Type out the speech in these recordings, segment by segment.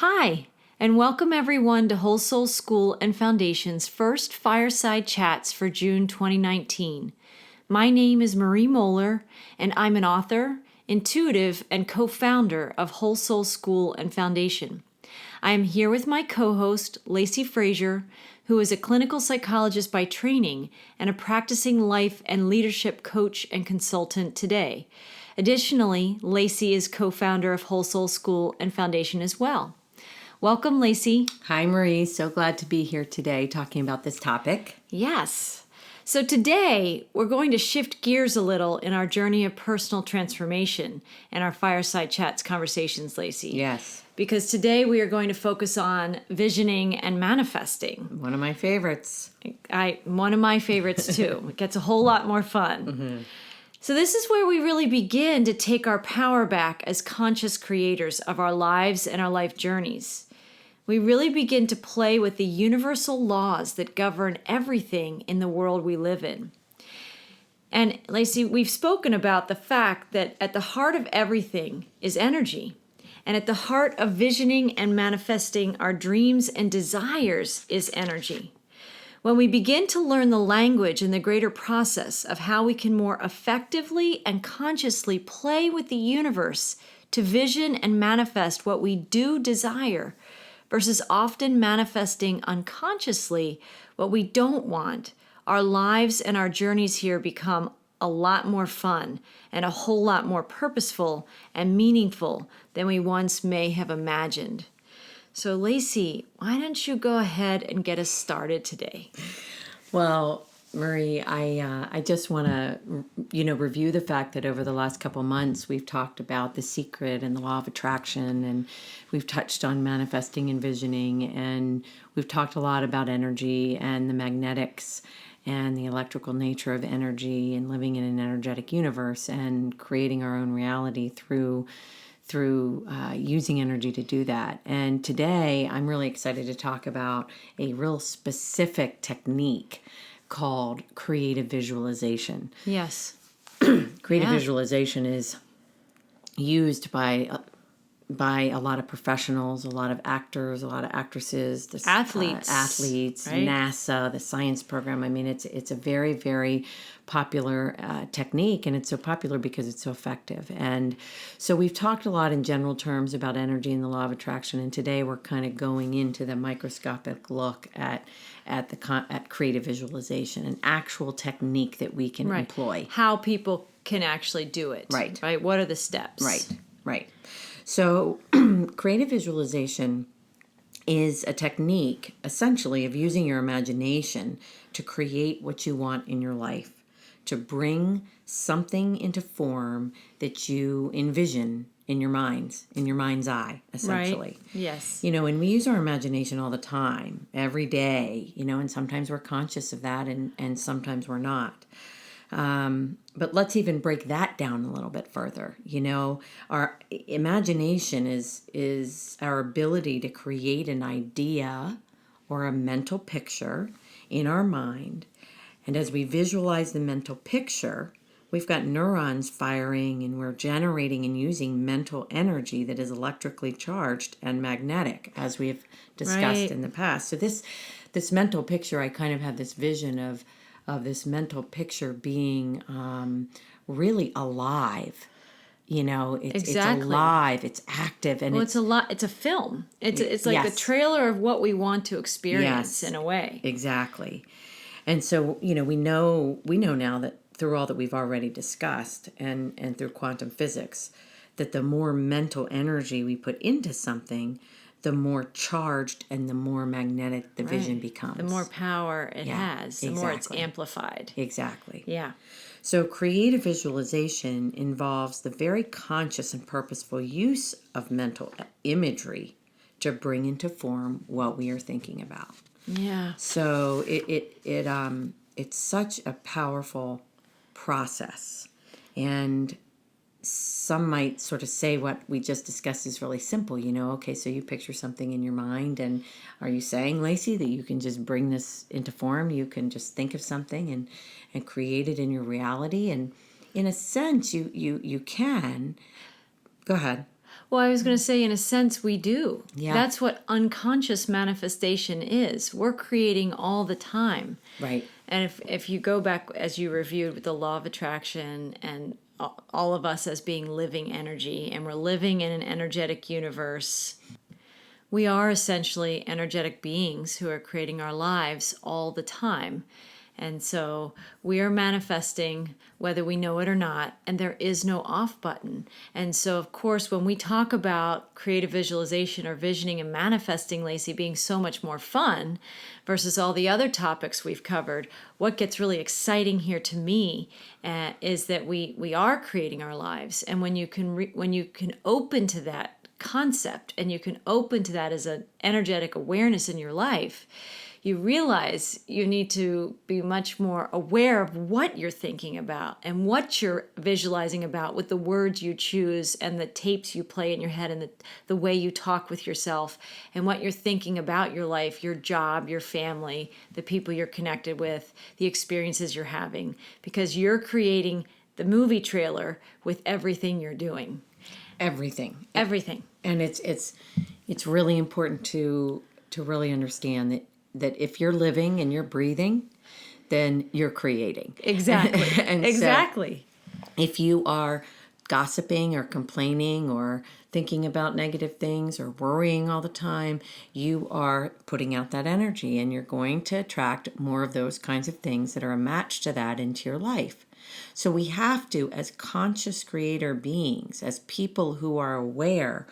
Hi, and welcome everyone to Whole Soul School and Foundation's first Fireside Chats for June 2019. My name is Marie Mohler, and I'm an author, intuitive, and co-founder of Whole Soul School and Foundation. I am here with my co-host, Lacy Frazer, who is a clinical psychologist by training and a practicing life and leadership coach and consultant today. Additionally, Lacy is co-founder of Whole Soul School and Foundation as well. Welcome, Lacy. Hi, Marie. So glad to be here today talking about this topic. Yes. So today, we're going to shift gears a little in our journey of personal transformation and our Fireside Chats conversations, Lacy. Yes. Because today we are going to focus on visioning and manifesting. One of my favorites. One of my favorites, too. It gets a whole lot more fun. Mm-hmm. So this is where we really begin to take our power back as conscious creators of our lives and our life journeys. We really begin to play with the universal laws that govern everything in the world we live in. And Lacy, we've spoken about the fact that at the heart of everything is energy. And at the heart of visioning and manifesting our dreams and desires is energy. When we begin to learn the language and the greater process of how we can more effectively and consciously play with the universe to vision and manifest what we do desire, versus often manifesting unconsciously what we don't want, our lives and our journeys here become a lot more fun and a whole lot more purposeful and meaningful than we once may have imagined. So, Lacy, why don't you go ahead and get us started today? Well, Marie, I just want to, review the fact that over the last couple months, we've talked about The Secret and the Law of Attraction, and we've touched on manifesting and visioning, and we've talked a lot about energy and the magnetics and the electrical nature of energy and living in an energetic universe and creating our own reality through using energy to do that. And today, I'm really excited to talk about a real specific technique called creative visualization. Yes. Creative visualization is used by a lot of professionals, a lot of actors, a lot of actresses, athletes, right? NASA, the science program. I mean, it's a very, very popular technique, and it's so popular because it's so effective. And so we've talked a lot in general terms about energy and the law of attraction, and today we're kind of going into the microscopic look at creative visualization, an actual technique that we can employ. How people can actually do it. Right. Right. What are the steps? Right. So creative visualization is a technique, essentially, of using your imagination to create what you want in your life, to bring something into form that you envision in your mind's eye, essentially. Right. Yes. And we use our imagination all the time, every day, and sometimes we're conscious of that and sometimes we're not. But let's even break that down a little bit further. Our imagination is our ability to create an idea or a mental picture in our mind. And as we visualize the mental picture, we've got neurons firing and we're generating and using mental energy that is electrically charged and magnetic, as we have discussed in the past. So this mental picture, I kind of have this vision of this mental picture being really alive. It's alive, it's active, and it's a film. It's like the trailer of what we want to experience in a way. Exactly. And so, we know now that through all that we've already discussed and through quantum physics, that the more mental energy we put into something, the more charged and the more magnetic the vision becomes. The more power it has, the more it's amplified. Exactly. Yeah. So creative visualization involves the very conscious and purposeful use of mental imagery to bring into form what we are thinking about. Yeah. So it's such a powerful process. And some might sort of say what we just discussed is really simple, okay, so you picture something in your mind, and are you saying, Lacy, that you can just bring this into form? You can just think of something and create it in your reality? And in a sense, you can. Go ahead. Well, I was going to say, in a sense, we do. Yeah. That's what unconscious manifestation is. We're creating all the time. Right. And if you go back, as you reviewed with the law of attraction and all of us as being living energy, and we're living in an energetic universe, we are essentially energetic beings who are creating our lives all the time. And so we are manifesting whether we know it or not, and there is no off button. And so, of course, when we talk about creative visualization or visioning and manifesting, Lacy, being so much more fun versus all the other topics we've covered, what gets really exciting here to me is that we are creating our lives. And when you can open to that concept and you can open to that as an energetic awareness in your life, you realize you need to be much more aware of what you're thinking about and what you're visualizing about with the words you choose and the tapes you play in your head and the way you talk with yourself and what you're thinking about your life, your job, your family, the people you're connected with, the experiences you're having, because you're creating the movie trailer with everything you're doing. Everything. And it's really important to really understand that if you're living and you're breathing, then you're creating. Exactly. And exactly. So if you are gossiping or complaining or thinking about negative things or worrying all the time, you are putting out that energy, and you're going to attract more of those kinds of things that are a match to that into your life. So we have to, as conscious creator beings, as people who are aware,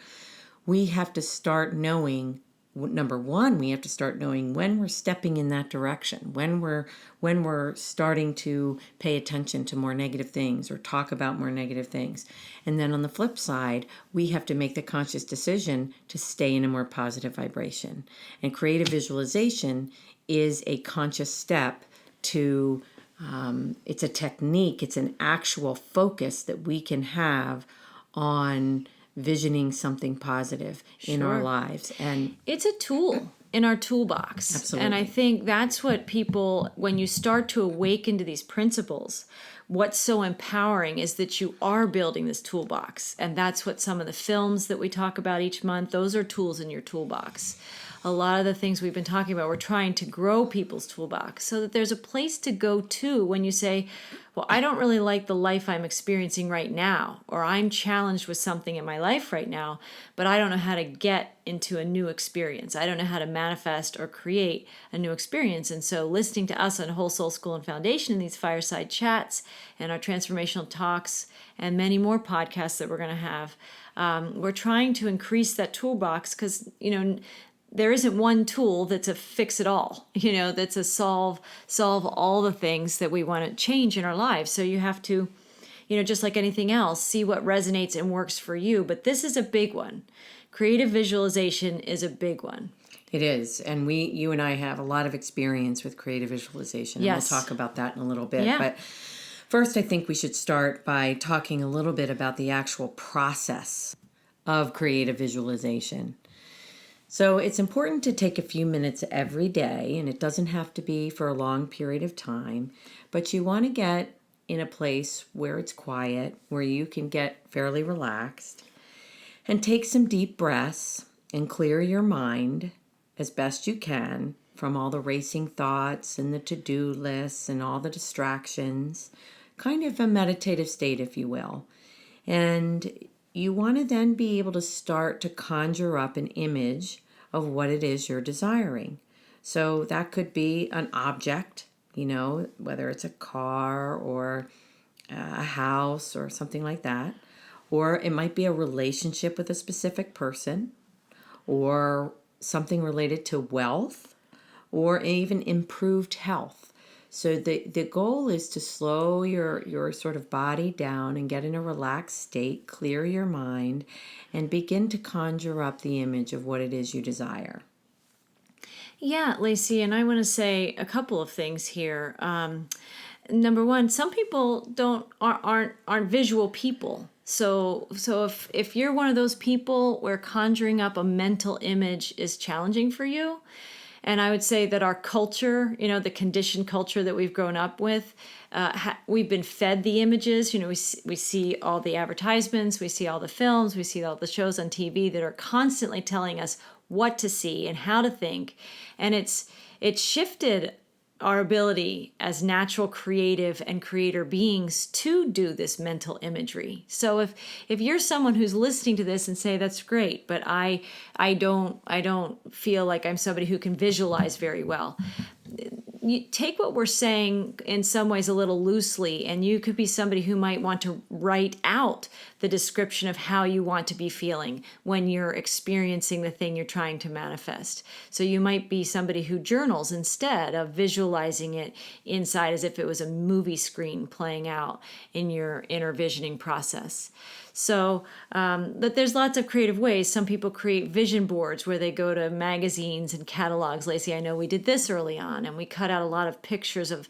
we have to start knowing, number one, we have to start knowing when we're stepping in that direction, when we're starting to pay attention to more negative things or talk about more negative things. And then on the flip side, we have to make the conscious decision to stay in a more positive vibration. And creative visualization is a conscious step to it's a technique, it's an actual focus that we can have on visioning something positive in our lives. And it's a tool in our toolbox. Absolutely. And I think that's what people, when you start to awaken to these principles, what's so empowering is that you are building this toolbox. And that's what some of the films that we talk about each month, those are tools in your toolbox. A lot of the things we've been talking about, we're trying to grow people's toolbox so that there's a place to go to when you say, well, I don't really like the life I'm experiencing right now, or I'm challenged with something in my life right now, but I don't know how to get into a new experience. I don't know how to manifest or create a new experience. And so listening to us on Whole Soul School and Foundation and these fireside chats and our transformational talks and many more podcasts that we're going to have, we're trying to increase that toolbox because, there isn't one tool that's a fix it all, that's a solve all the things that we want to change in our lives. So you have to, just like anything else, see what resonates and works for you. But this is a big one. Creative visualization is a big one. it is. And you and I have a lot of experience with creative visualization. Yes. And we'll talk about that in a little bit. Yeah. But first, I think we should start by talking a little bit about the actual process of creative visualization. So it's important to take a few minutes every day, and it doesn't have to be for a long period of time, but you want to get in a place where it's quiet, where you can get fairly relaxed, and take some deep breaths and clear your mind as best you can from all the racing thoughts and the to-do lists and all the distractions, kind of a meditative state, if you will. And you want to then be able to start to conjure up an image of what it is you're desiring. So that could be an object, whether it's a car or a house or something like that. Or it might be a relationship with a specific person, or something related to wealth, or even improved health. So the goal is to slow your sort of body down and get in a relaxed state, clear your mind, and begin to conjure up the image of what it is you desire. Yeah, Lacy, and I want to say a couple of things here. Number one, some people aren't visual people. So if you're one of those people where conjuring up a mental image is challenging for you, And I would say that our culture, the conditioned culture that we've grown up with, we've been fed the images. We see all the advertisements, we see all the films, we see all the shows on TV that are constantly telling us what to see and how to think. And it's shifted our ability as natural creative and creator beings to do this mental imagery. So if you're someone who's listening to this and say, that's great, but I don't feel like I'm somebody who can visualize very well, you take what we're saying in some ways a little loosely, and you could be somebody who might want to write out the description of how you want to be feeling when you're experiencing the thing you're trying to manifest. So you might be somebody who journals instead of visualizing it inside as if it was a movie screen playing out in your inner visioning process. So, but there's lots of creative ways. Some people create vision boards where they go to magazines and catalogs. Lacy, I know we did this early on, and we cut out a lot of pictures of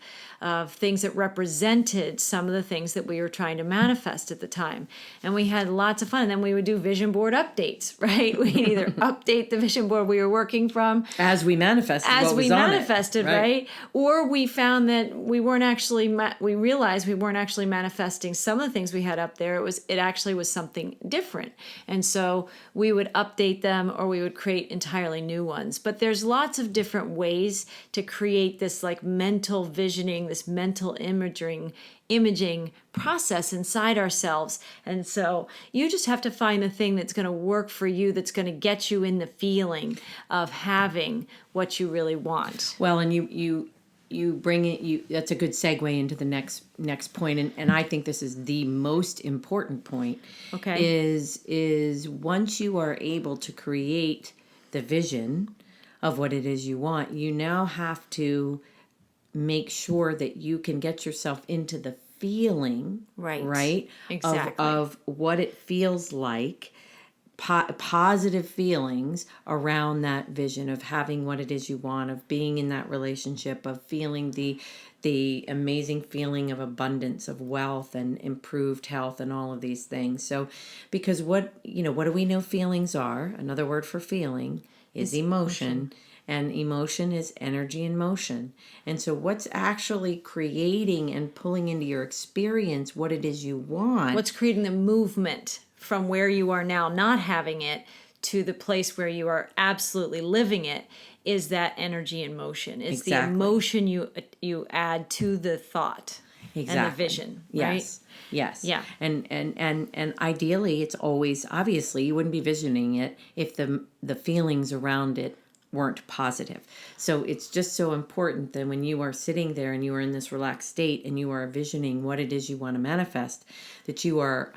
things that represented some of the things that we were trying to manifest at the time. And we had lots of fun. And then we would do vision board updates, right? We'd either update the vision board we were working from as we manifested right? Or we found that we realized we weren't actually manifesting some of the things we had up there. It actually was something different. And so we would update them, or we would create entirely new ones. But there's lots of different ways to create this like mental visioning, this mental imaging process inside ourselves. And so you just have to find the thing that's going to work for you, that's going to get you in the feeling of having what you really want. Well, and you bring it, that's a good segue into the next point. And I think this is the most important point. Okay. Is once you are able to create the vision of what it is you want, you now have to make sure that you can get yourself into the feeling, right? Exactly. Of what it feels like, positive feelings around that vision of having what it is you want, of being in that relationship, of feeling the amazing feeling of abundance, of wealth and improved health and all of these things. So, because what do we know feelings are? Another word for feeling is emotion. And emotion is energy in motion. And so what's actually creating and pulling into your experience what it is you want? What's creating the movement from where you are now not having it to the place where you are absolutely living it is that energy in motion. It's the emotion you add to the thought and the vision, right? Yes. Yeah. And ideally, it's always, obviously, you wouldn't be visioning it if the feelings around it weren't positive. So it's just so important that when you are sitting there and you are in this relaxed state and you are visioning what it is you want to manifest, that you are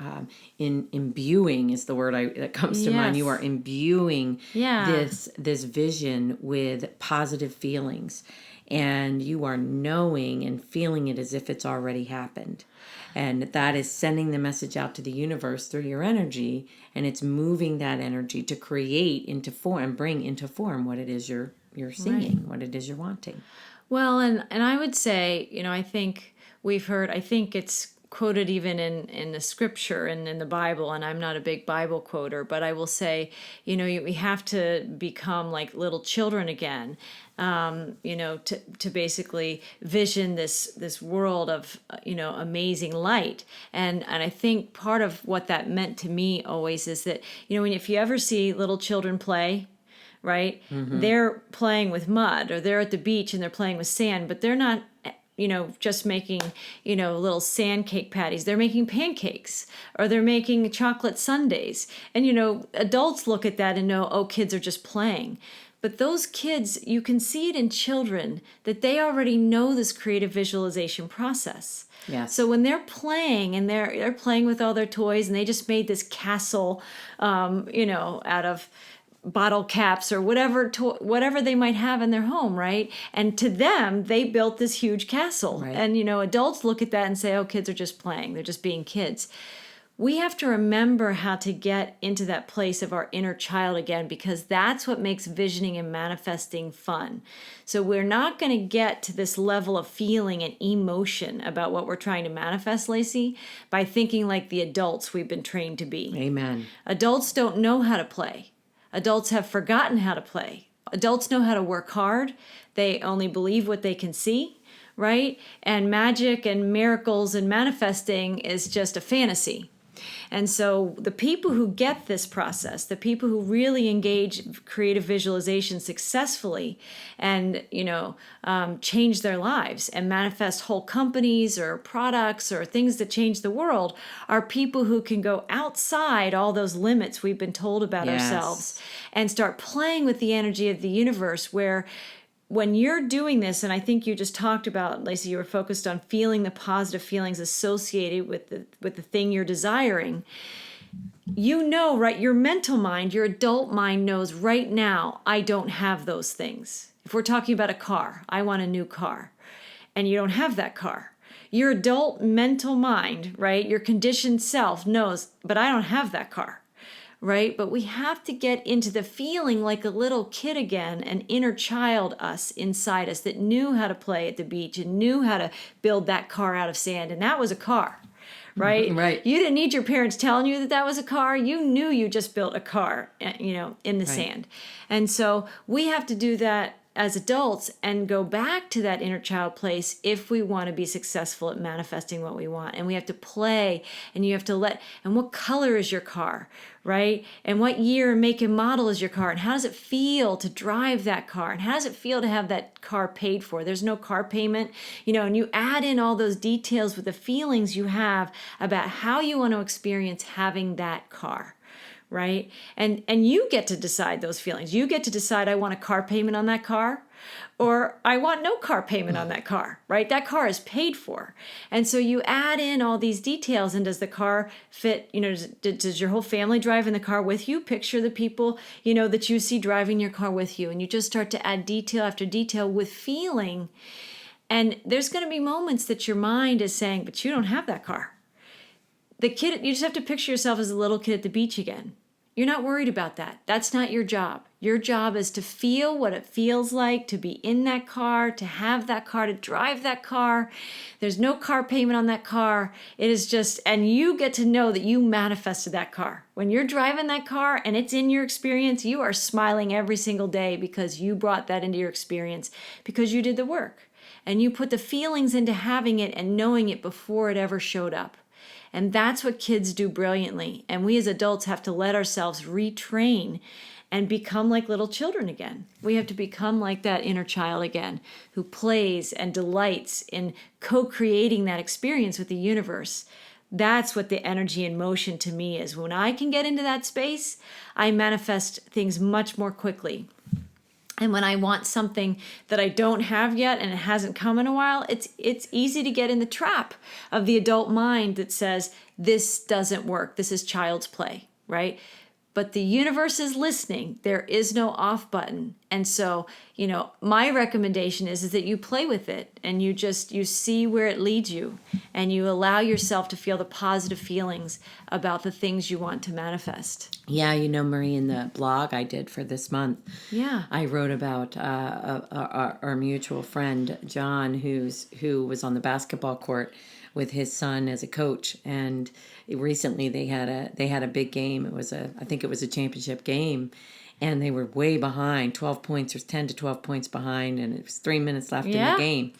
imbuing is the word that comes to mind. You are imbuing this vision with positive feelings, and you are knowing and feeling it as if it's already happened. And that is sending the message out to the universe through your energy, and it's moving that energy to create into form, bring into form what it is you're seeing, what it is you're wanting. Well, and I would say, I think it's quoted even in the scripture and in the Bible, and I'm not a big Bible quoter, but I will say, we have to become like little children again, to basically vision this world of, amazing light. And I think part of what that meant to me always is that, if you ever see little children play, right, they're playing with mud, or they're at the beach and they're playing with sand, but they're not just making, little sand cake patties. They're making pancakes, or they're making chocolate sundaes. And, adults look at that and know, oh, kids are just playing. But those kids, you can see it in children that they already know this creative visualization process. Yes. So when they're playing and they're playing with all their toys, and they just made this castle, out of bottle caps or whatever they might have in their home, right? And to them, they built this huge castle. Right. And, adults look at that and say, oh, kids are just playing. They're just being kids. We have to remember how to get into that place of our inner child again, because that's what makes visioning and manifesting fun. So we're not going to get to this level of feeling and emotion about what we're trying to manifest, Lacy, by thinking like the adults we've been trained to be. Amen. Adults don't know how to play. Adults have forgotten how to play. adults know how to work hard. They only believe what they can see, right? And magic and miracles and manifesting is just a fantasy. And so the people who get this process, the people who really engage creative visualization successfully and, change their lives and manifest whole companies or products or things that change the world are people who can go outside all those limits we've been told about ourselves and start playing with the energy of the universe, where when you're doing this, and I think you just talked about, Lacy, you were focused on feeling the positive feelings associated with the thing you're desiring. Right? Your mental mind, your adult mind knows right now, I don't have those things. If we're talking about a car, I want a new car, and you don't have that car. Your adult mental mind, right? Your conditioned self knows, but I don't have that car. Right? But we have to get into the feeling like a little kid again, an inner child us inside us that knew how to play at the beach and knew how to build that car out of sand. And that was a car, right? Right. You didn't need your parents telling you that was a car. You knew you just built a car, in the sand. And so we have to do that as adults and go back to that inner child place if we want to be successful at manifesting what we want. And we have to play, and you have to and what color is your car, right? And what year, make, and model is your car? And how does it feel to drive that car? And how does it feel to have that car paid for? There's no car payment, and you add in all those details with the feelings you have about how you want to experience having that car. Right? And you get to decide those feelings. You get to decide, I want a car payment on that car, or I want no car payment on that car, right? That car is paid for. And so you add in all these details, and does the car fit, does your whole family drive in the car with you? Picture the people, that you see driving your car with you, and you just start to add detail after detail with feeling. And there's going to be moments that your mind is saying, but you don't have that car. The kid, you just have to picture yourself as a little kid at the beach again. You're not worried about that. That's not your job. Your job is to feel what it feels like to be in that car, to have that car, to drive that car. There's no car payment on that car. It is just, and you get to know that you manifested that car. When you're driving that car and it's in your experience, you are smiling every single day because you brought that into your experience, because you did the work. And you put the feelings into having it and knowing it before it ever showed up. And that's what kids do brilliantly. And we as adults have to let ourselves retrain and become like little children again. We have to become like that inner child again, who plays and delights in co-creating that experience with the universe. That's what the energy and motion to me is. When I can get into that space, I manifest things much more quickly. And when I want something that I don't have yet and it hasn't come in a while, it's easy to get in the trap of the adult mind that says, this doesn't work. This is child's play, right? But the universe is listening. There is no off button. And so, my recommendation is that you play with it and you see where it leads you, and you allow yourself to feel the positive feelings about the things you want to manifest. Yeah, Marie, in the blog I did for this month, I wrote about our mutual friend, John, who was on the basketball court with his son as a coach, and recently they had a big game. I think it was a championship game, and they were way behind, 12 points or 10 to 12 points behind, and it was 3 minutes left in the game.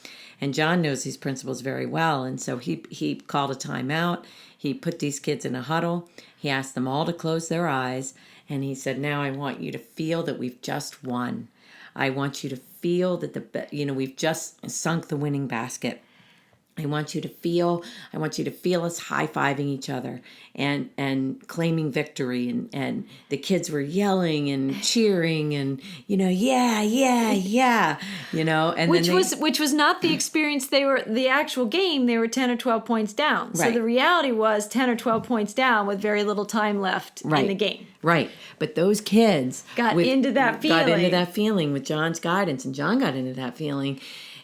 And John knows these principles very well, and so he called a timeout. He put these kids in a huddle. He asked them all to close their eyes, and he said, "Now I want you to feel that we've just won. I want you to feel that we've just sunk the winning basket. I want you to feel us high-fiving each other and claiming victory." And the kids were yelling and cheering and, yeah. And which was not the experience. The actual game, they were 10 or 12 points down. Right. So the reality was 10 or 12 points down with very little time left in the game. Right. But those kids got into that feeling with John's guidance, and John got into that feeling.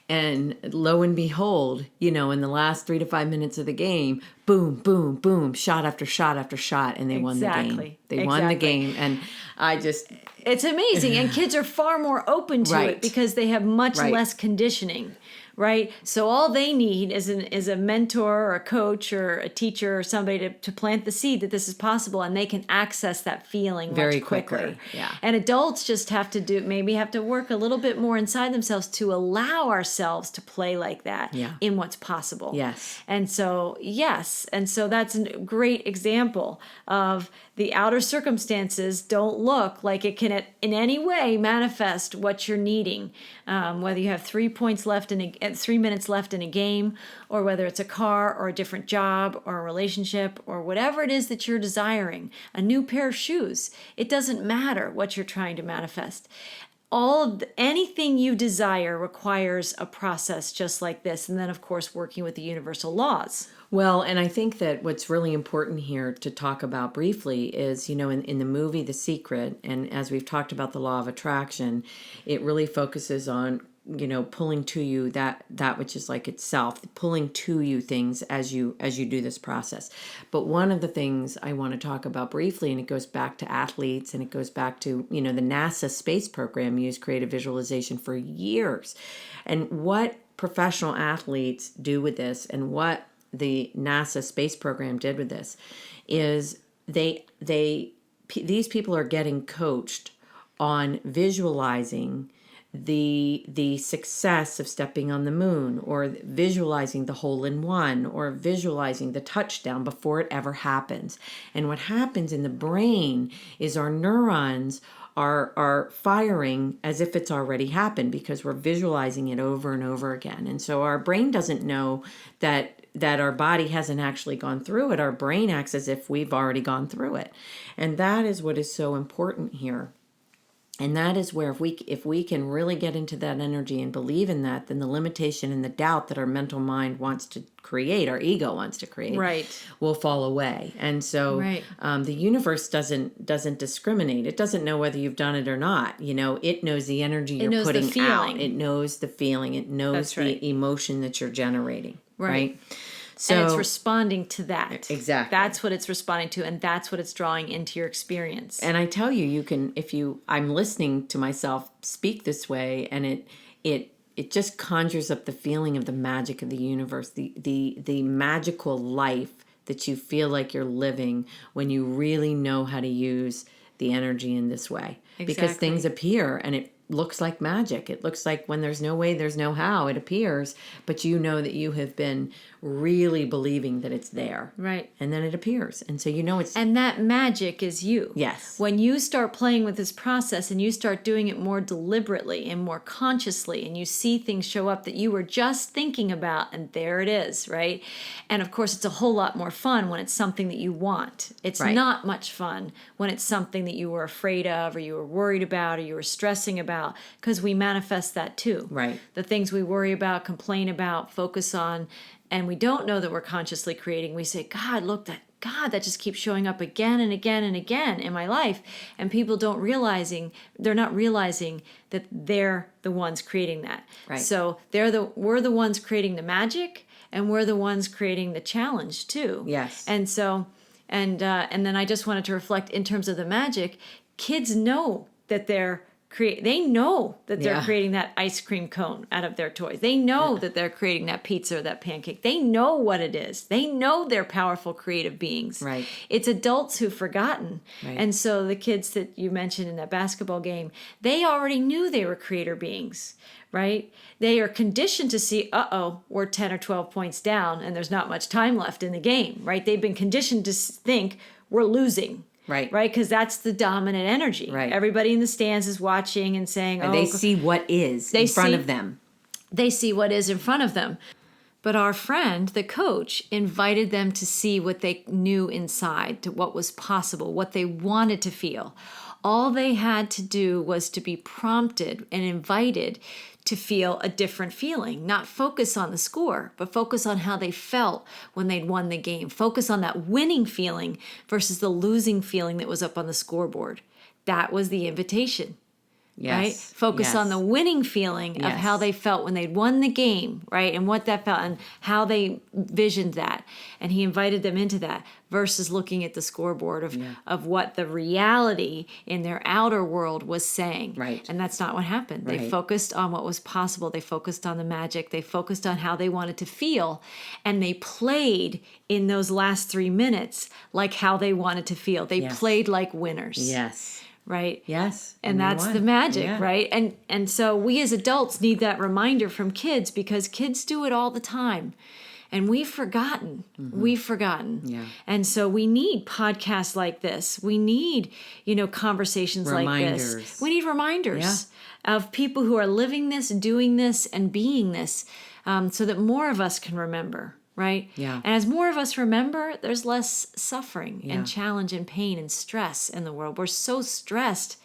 And lo and behold, in the last 3 to 5 minutes of the game, boom, boom, boom, shot after shot after shot, and they won the game. They won the game, and it's amazing. And kids are far more open to it because they have much less conditioning, right? So all they need is a mentor or a coach or a teacher or somebody to plant the seed that this is possible, and they can access that feeling Very much quicker. quicker. Yeah. And adults just have to work a little bit more inside themselves to allow ourselves to play like that in what's possible. Yes. And so, yes. And so that's a great example of the outer circumstances don't look like it can in any way manifest what you're needing. Whether you have 3 minutes left in a game, or whether it's a car or a different job or a relationship or whatever it is that you're desiring, a new pair of shoes. It doesn't matter what you're trying to manifest. Anything you desire requires a process just like this. And then, of course, working with the universal laws. Well, and I think that what's really important here to talk about briefly is, in the movie The Secret, and as we've talked about the law of attraction, it really focuses on, pulling to you that which is like itself, pulling to you things as you do this process. But one of the things I want to talk about briefly, and it goes back to athletes, and it goes back to, the NASA space program used creative visualization for years. And what professional athletes do with this, and what the NASA space program did with this, is these people are getting coached on visualizing the success of stepping on the moon, or visualizing the hole-in-one, or visualizing the touchdown before it ever happens. And what happens in the brain is our neurons are firing as if it's already happened, because we're visualizing it over and over again. And so our brain doesn't know that our body hasn't actually gone through it. Our brain acts as if we've already gone through it. And that is what is so important here. And that is where if we can really get into that energy and believe in that, then the limitation and the doubt that our mental mind wants to create, our ego wants to create, will fall away. And so the universe doesn't discriminate. It doesn't know whether you've done it or not. It knows the energy you're putting out. It knows the feeling. It knows the emotion that you're generating. Right. So, and it's responding to that. Exactly. That's what it's responding to, and that's what it's drawing into your experience. And I tell you, I'm listening to myself speak this way, and it just conjures up the feeling of the magic of the universe, the magical life that you feel like you're living when you really know how to use the energy in this way. Exactly. Because things appear, and it looks like magic. It looks like when there's no way, there's no how. It appears, but you know that you have been really believing that it's there. Right. And then it appears. And so it's... And that magic is you. Yes. When you start playing with this process and you start doing it more deliberately and more consciously, and you see things show up that you were just thinking about, and there it is, right? And of course, it's a whole lot more fun when it's something that you want. It's not much fun when it's something that you were afraid of, or you were worried about, or you were stressing about, because we manifest that too. Right. The things we worry about, complain about, focus on, and we don't know that we're consciously creating. We say, God, look, that just keeps showing up again and again and again in my life. And people they're not realizing that they're the ones creating that. Right. So we're the ones creating the magic, and we're the ones creating the challenge too. Yes. And so, and then I just wanted to reflect in terms of the magic. Kids know that they're creating that ice cream cone out of their toys. They know that they're creating that pizza or that pancake. They know what it is. They know they're powerful creative beings. Right. It's adults who've forgotten. Right. And so the kids that you mentioned in that basketball game, they already knew they were creator beings, right? They are conditioned to see, we're 10 or 12 points down and there's not much time left in the game, right? They've been conditioned to think we're losing. Right. Right? Because that's the dominant energy. Right. Everybody in the stands is watching and saying, and they see what is in front of them. They see what is in front of them. But our friend, the coach, invited them to see what they knew inside, to what was possible, what they wanted to feel. All they had to do was to be prompted and invited to feel a different feeling, not focus on the score, but focus on how they felt when they'd won the game. Focus on that winning feeling versus the losing feeling that was up on the scoreboard. That was the invitation, right? Focus on the winning feeling of how they felt when they'd won the game, right? And what that felt and how they visioned that. And he invited them into that versus looking at the scoreboard of what the reality in their outer world was saying. Right. And that's not what happened. They focused on what was possible. They focused on the magic. They focused on how they wanted to feel. And they played in those last 3 minutes like how they wanted to feel. They played like winners. Yes. Right? Yes. And that's the magic, right? And so we as adults need that reminder from kids because kids do it all the time. And we've forgotten. We've forgotten. Yeah. And so we need podcasts like this. We need, conversations like this. We need reminders of people who are living this, doing this, and being this so that more of us can remember. Right? Yeah. And as more of us remember, there's less suffering and challenge and pain and stress in the world. We're so stressed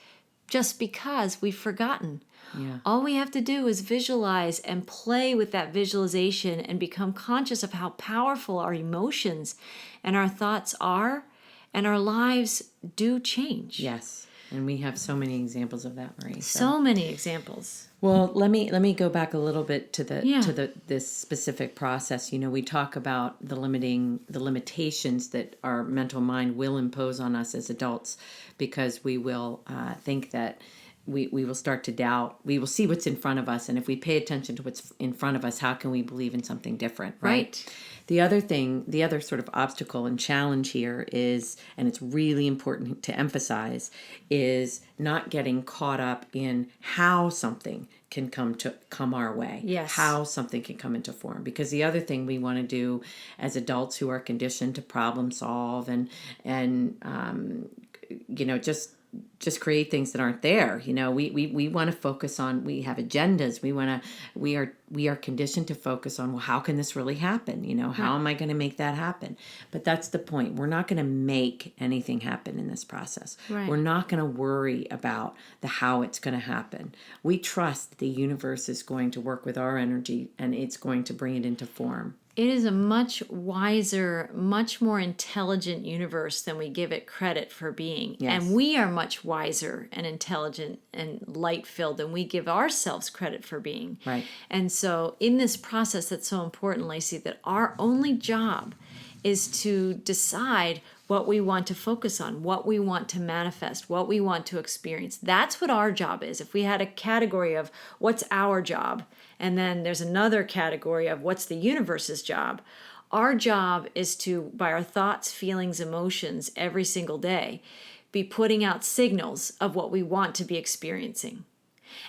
just because we've forgotten. Yeah. All we have to do is visualize and play with that visualization and become conscious of how powerful our emotions and our thoughts are, and our lives do change. Yes. And we have so many examples of that, Marie. So many examples. Well, let me go back a little bit to this specific process. We talk about the limitations that our mental mind will impose on us as adults, because we will think that we will start to doubt. We will see what's in front of us, and if we pay attention to what's in front of us, how can we believe in something different? Right. The other sort of obstacle and challenge here is, and it's really important to emphasize, is not getting caught up in how something can come our way. Yes. How something can come into form. Because the other thing we want to do as adults who are conditioned to problem solve and just create things that aren't there. We want to focus on, we have agendas. We are conditioned to focus on, well, how can this really happen? How am I going to make that happen? But that's the point. We're not going to make anything happen in this process. Right. We're not going to worry about the how it's going to happen. We trust that the universe is going to work with our energy and it's going to bring it into form. It is a much wiser, much more intelligent universe than we give it credit for being. Yes. And we are much wiser and intelligent and light-filled than we give ourselves credit for being. Right. And so in this process, that's so important, Lacy, that our only job is to decide what we want to focus on, what we want to manifest, what we want to experience. That's what our job is. If we had a category of what's our job, and then there's another category of what's the universe's job, our job is to, by our thoughts, feelings, emotions every single day, be putting out signals of what we want to be experiencing.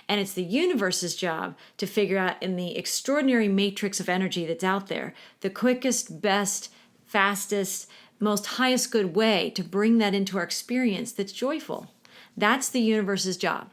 And it's the universe's job to figure out, in the extraordinary matrix of energy that's out there, the quickest, best, fastest, most highest good way to bring that into our experience that's joyful. That's the universe's job.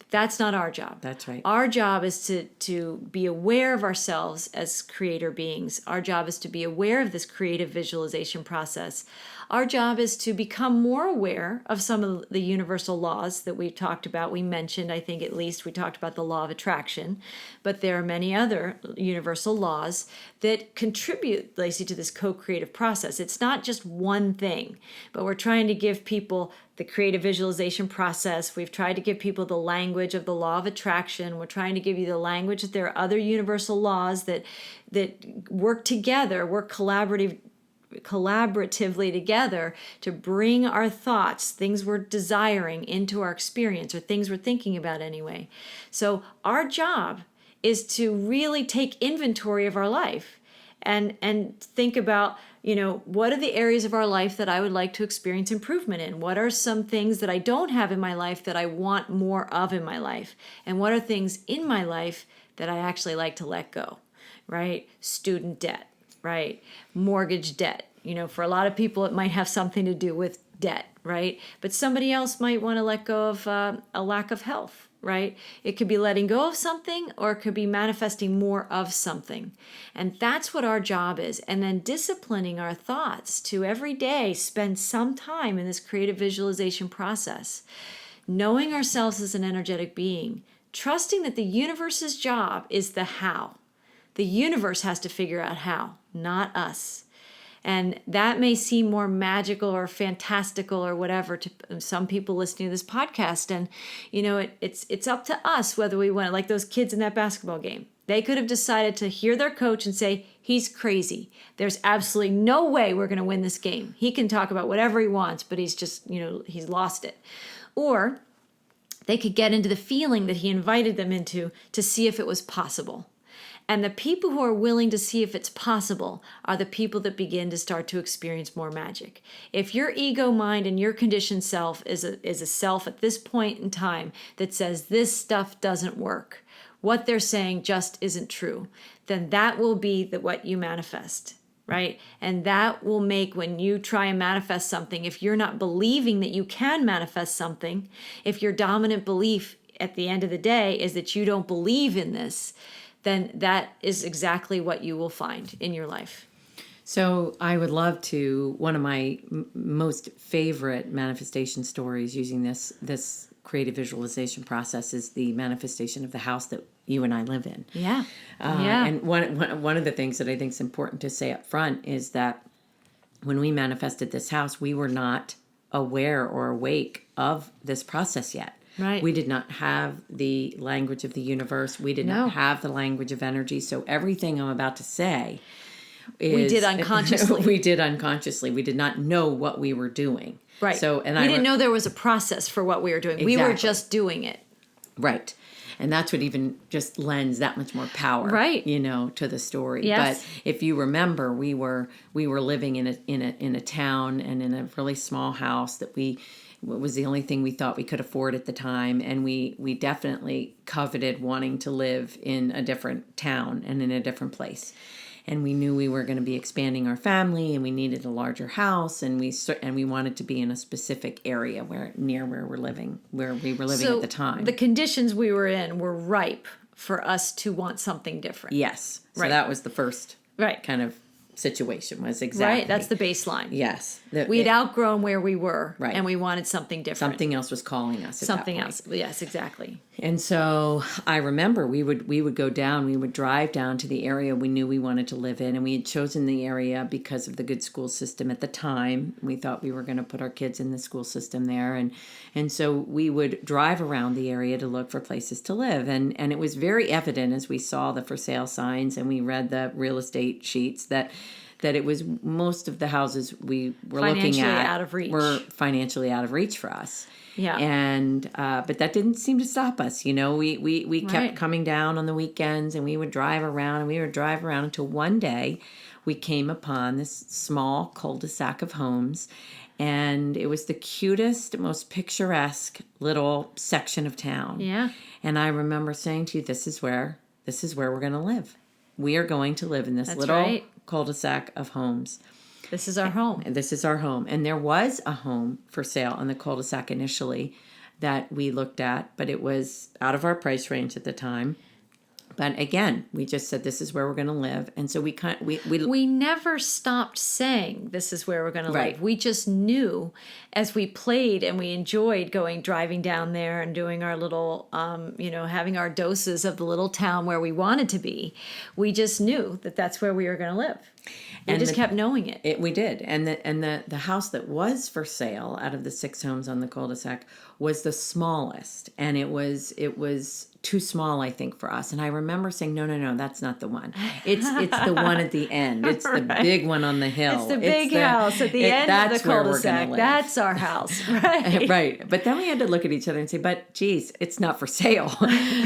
That's not our job. That's right. Our job is to be aware of ourselves as creator beings. Our job is to be aware of this creative visualization process. Our job is to become more aware of some of the universal laws that we've talked about. We mentioned, I think at least, we talked about the law of attraction, but there are many other universal laws that contribute, Lacy, to this co-creative process. It's not just one thing, but we're trying to give people the creative visualization process. We've tried to give people the language of the law of attraction. We're trying to give you the language that there are other universal laws that work together, work collaboratively together to bring our thoughts, things we're desiring, into our experience, or things we're thinking about anyway. So our job is to really take inventory of our life and think about, what are the areas of our life that I would like to experience improvement in? What are some things that I don't have in my life that I want more of in my life? And what are things in my life that I actually like to let go, right? Student debt, right? Mortgage debt. For a lot of people, it might have something to do with debt, right? But somebody else might want to let go of a lack of health, right? It could be letting go of something, or it could be manifesting more of something. And that's what our job is. And then disciplining our thoughts to every day spend some time in this creative visualization process, knowing ourselves as an energetic being, trusting that the universe's job is the how. The universe has to figure out how, not us. And that may seem more magical or fantastical or whatever to some people listening to this podcast. And, it's up to us whether we want it. Like those kids in that basketball game. They could have decided to hear their coach and say, he's crazy. There's absolutely no way we're going to win this game. He can talk about whatever he wants, but he's just, he's lost it. Or they could get into the feeling that he invited them into to see if it was possible. And the people who are willing to see if it's possible are the people that begin to start to experience more magic. If your ego mind and your conditioned self is a self at this point in time that says this stuff doesn't work, what they're saying just isn't true, then that will be what you manifest, right? And that will make, when you try and manifest something, if you're not believing that you can manifest something, if your dominant belief at the end of the day is that you don't believe in this, then that is exactly what you will find in your life. So I would love to, one of my most favorite manifestation stories using this creative visualization process is the manifestation of the house that you and I live in. Yeah. And one of the things that I think is important to say up front is that when we manifested this house, we were not aware or awake of this process yet. Right. We did not have the language of the universe. We did not have the language of energy. So everything I'm about to say we did unconsciously. We did unconsciously. We did not know what we were doing. Right. So, and we didn't know there was a process for what we were doing. Exactly. We were just doing it. Right. And that's what even just lends that much more power, right, to the story. Yes. But if you remember, we were living in a town and in a really small house that was the only thing we thought we could afford at the time, and we definitely coveted wanting to live in a different town and in a different place. And we knew we were going to be expanding our family, and we needed a larger house, and we wanted to be in a specific area near where we were living at the time. The conditions we were in were ripe for us to want something different. Yes. So right. That was the first kind of situation, was exactly. Right, that's the baseline. Yes. We had outgrown where we were, right, and we wanted something different. Something else was calling us at something that point. else, yes, exactly. And so I remember we would drive down to the area we knew we wanted to live in, and we had chosen the area because of the good school system at the time. We thought we were going to put our kids in the school system there, and so we would drive around the area to look for places to live, and it was very evident as we saw the for sale signs and we read the real estate sheets that it was most of the houses we were looking at out of reach. Were financially out of reach for us. Yeah. And but that didn't seem to stop us. We kept coming down on the weekends, and we would drive around until one day we came upon this small cul-de-sac of homes, and it was the cutest, most picturesque little section of town. Yeah. And I remember saying to you, this is where we're going to live. We are going to live in this little cul-de-sac of homes. This is our home. And this is our home. And there was a home for sale on the cul-de-sac initially that we looked at, but it was out of our price range at the time. But again, we just said this is where we're going to live, and so we never stopped saying this is where we're going to live. We just knew as we played and we enjoyed driving down there and doing our little, having our doses of the little town where we wanted to be. We just knew that that's where we were going to live. We just kept knowing it. We did, and the house that was for sale out of the 6 homes on the cul-de-sac was the smallest, and it was too small, I think, for us. And I remember saying, no, that's not the one. It's the one at the end. It's the big one on the hill. It's the big house at the end of the cul-de-sac. That's our house, right? Right. But then we had to look at each other and say, but geez, it's not for sale.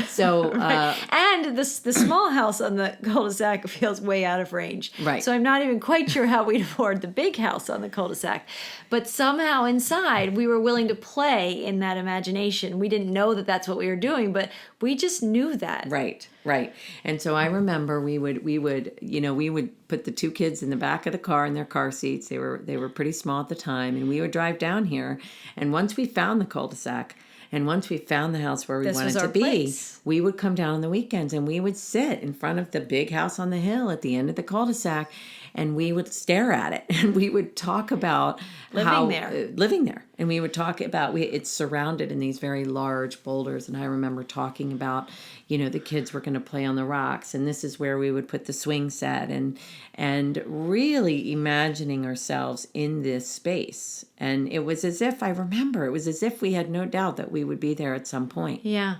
So, and the small house on the cul-de-sac feels way out of range. Right. So I'm not even quite sure how we'd afford the big house on the cul-de-sac. But somehow inside, we were willing to play in that imagination. We didn't know that that's what we were doing, but we just knew that. Right. And so I remember we would put the 2 kids in the back of the car in their car seats. They were pretty small at the time, and we would drive down here. And once we found the cul-de-sac, and once we found the house where we wanted to be, we would come down on the weekends and we would sit in front of the big house on the hill at the end of the cul-de-sac. and we would stare at it, and we would talk about living there. And we would talk about, it's surrounded in these very large boulders. And I remember talking about, the kids were going to play on the rocks, and this is where we would put the swing set, and really imagining ourselves in this space. And it was as if we had no doubt that we would be there at some point. Yeah.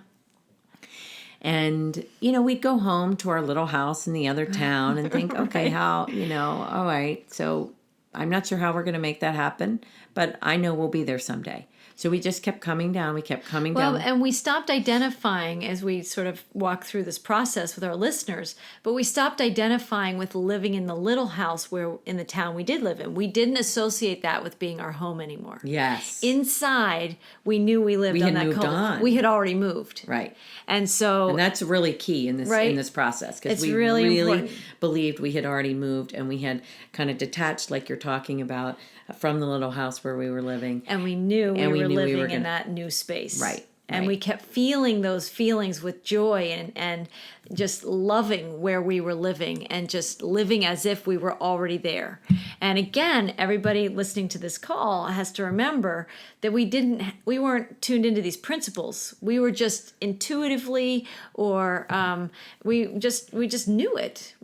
And, we'd go home to our little house in the other town and think, okay, all right, so I'm not sure how we're going to make that happen, but I know we'll be there someday. So we just kept coming down. We kept coming down. Well, and we stopped identifying as we sort of walk through this process with our listeners, but we stopped identifying with living in the little house in the town we did live in. We didn't associate that with being our home anymore. Yes. Inside, we knew we lived on that cul-de-sac. We had already moved. Right. And that's really key in this process, because we really believed we had already moved, and we had kind of detached, like you're talking about, from the little house where we were living. And we knew we were living in that new space. Right. And we kept feeling those feelings with joy and just loving where we were living and just living as if we were already there. And again, everybody listening to this call has to remember that we weren't tuned into these principles. We were just intuitively, or we just knew it.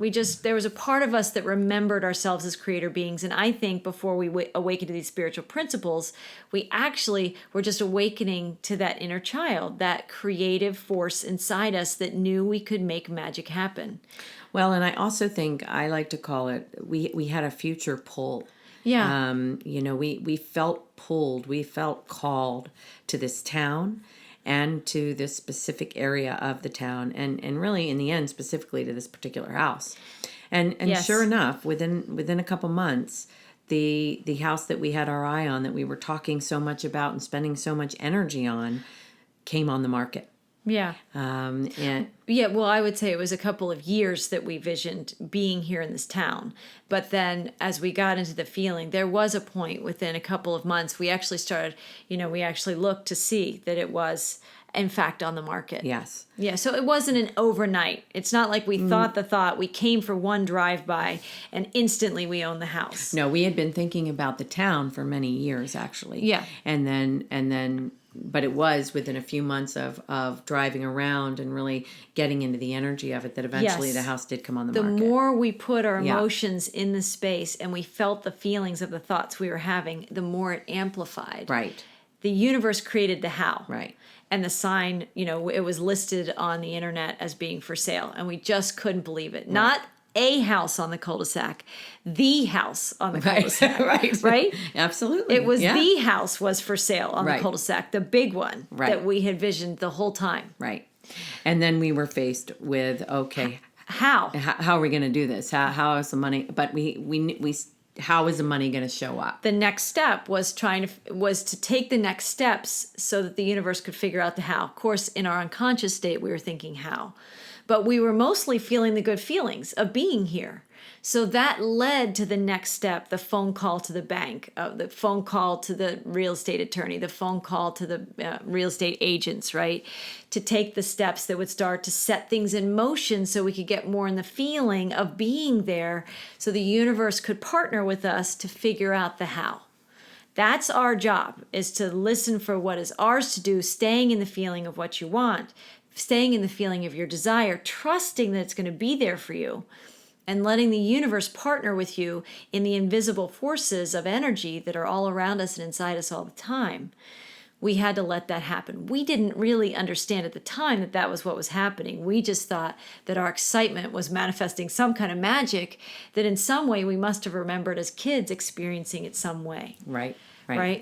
There was a part of us that remembered ourselves as creator beings. And I think before we awakened to these spiritual principles, we actually were just awakening to that inner child, that creative force inside us that knew we could make magic happen. Well, and I also think, I like to call it, we had a future pull. Yeah. We felt pulled, we felt called to this town and to this specific area of the town, and really in the end specifically to this particular house. And yes. Sure enough, within a couple months, the house that we had our eye on, that we were talking so much about and spending so much energy on, came on the market. Yeah. Well, I would say it was a couple of years that we visioned being here in this town. But then as we got into the feeling, there was a point within a couple of months, we actually started, we actually looked to see that it was, in fact, on the market. Yes. Yeah, so it wasn't an overnight. It's not like we thought the thought, we came for one drive-by, and instantly we owned the house. No, we had been thinking about the town for many years, actually. Yeah. And then but it was within a few months of driving around and really getting into the energy of it that eventually the house did come on the market. The more we put our emotions in the space and we felt the feelings of the thoughts we were having, the more it amplified. Right. The universe created the how. Right. And the sign, it was listed on the internet as being for sale. And we just couldn't believe it. Right. Not a house on the cul-de-sac, the house on the cul-de-sac. Right? Absolutely. It was the house was for sale on the cul-de-sac, the big one that we had visioned the whole time. Right. And then we were faced with, okay, how are we going to do this? How is the money? But we how is the money going to show up? The next step was to take the next steps so that the universe could figure out the how. Of course, in our unconscious state, we were thinking how. But we were mostly feeling the good feelings of being here. So that led to the next step, the phone call to the bank, the phone call to the real estate attorney, the phone call to the real estate agents, right? To take the steps that would start to set things in motion so we could get more in the feeling of being there, so the universe could partner with us to figure out the how. That's our job, is to listen for what is ours to do, staying in the feeling of what you want, staying in the feeling of your desire, trusting that it's going to be there for you, and letting the universe partner with you in the invisible forces of energy that are all around us and inside us all the time. We had to let that happen. We didn't really understand at the time that that was what was happening. We just thought that our excitement was manifesting some kind of magic that in some way we must have remembered as kids experiencing it some way. Right.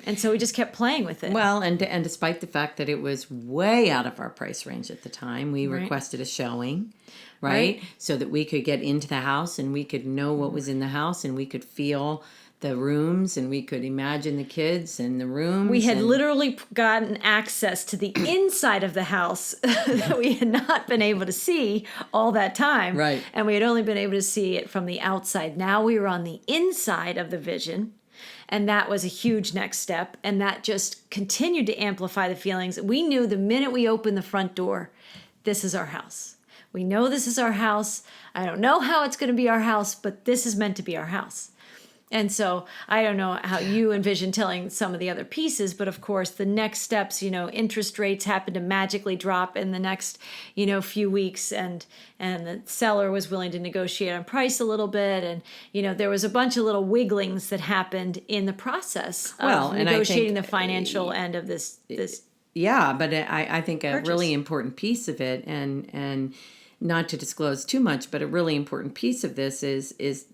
And so we just kept playing with it. Well, and despite the fact that it was way out of our price range at the time, we requested a showing, right? So that we could get into the house and we could know what was in the house and we could feel the rooms and we could imagine the kids and the rooms. We had literally gotten access to the inside of the house that we had not been able to see all that time. Right. And we had only been able to see it from the outside. Now we were on the inside of the vision. And that was a huge next step. And that just continued to amplify the feelings. We knew the minute we opened the front door, this is our house. We know this is our house. I don't know how it's going to be our house, but this is meant to be our house. And so I don't know how you envision telling some of the other pieces, but of course the next steps, interest rates happen to magically drop in the next, few weeks, and the seller was willing to negotiate on price a little bit, and there was a bunch of little wigglings that happened in the process of negotiating the financial end of this. Yeah, but I think a purchase. really important piece of it, and not to disclose too much, but a really important piece of this is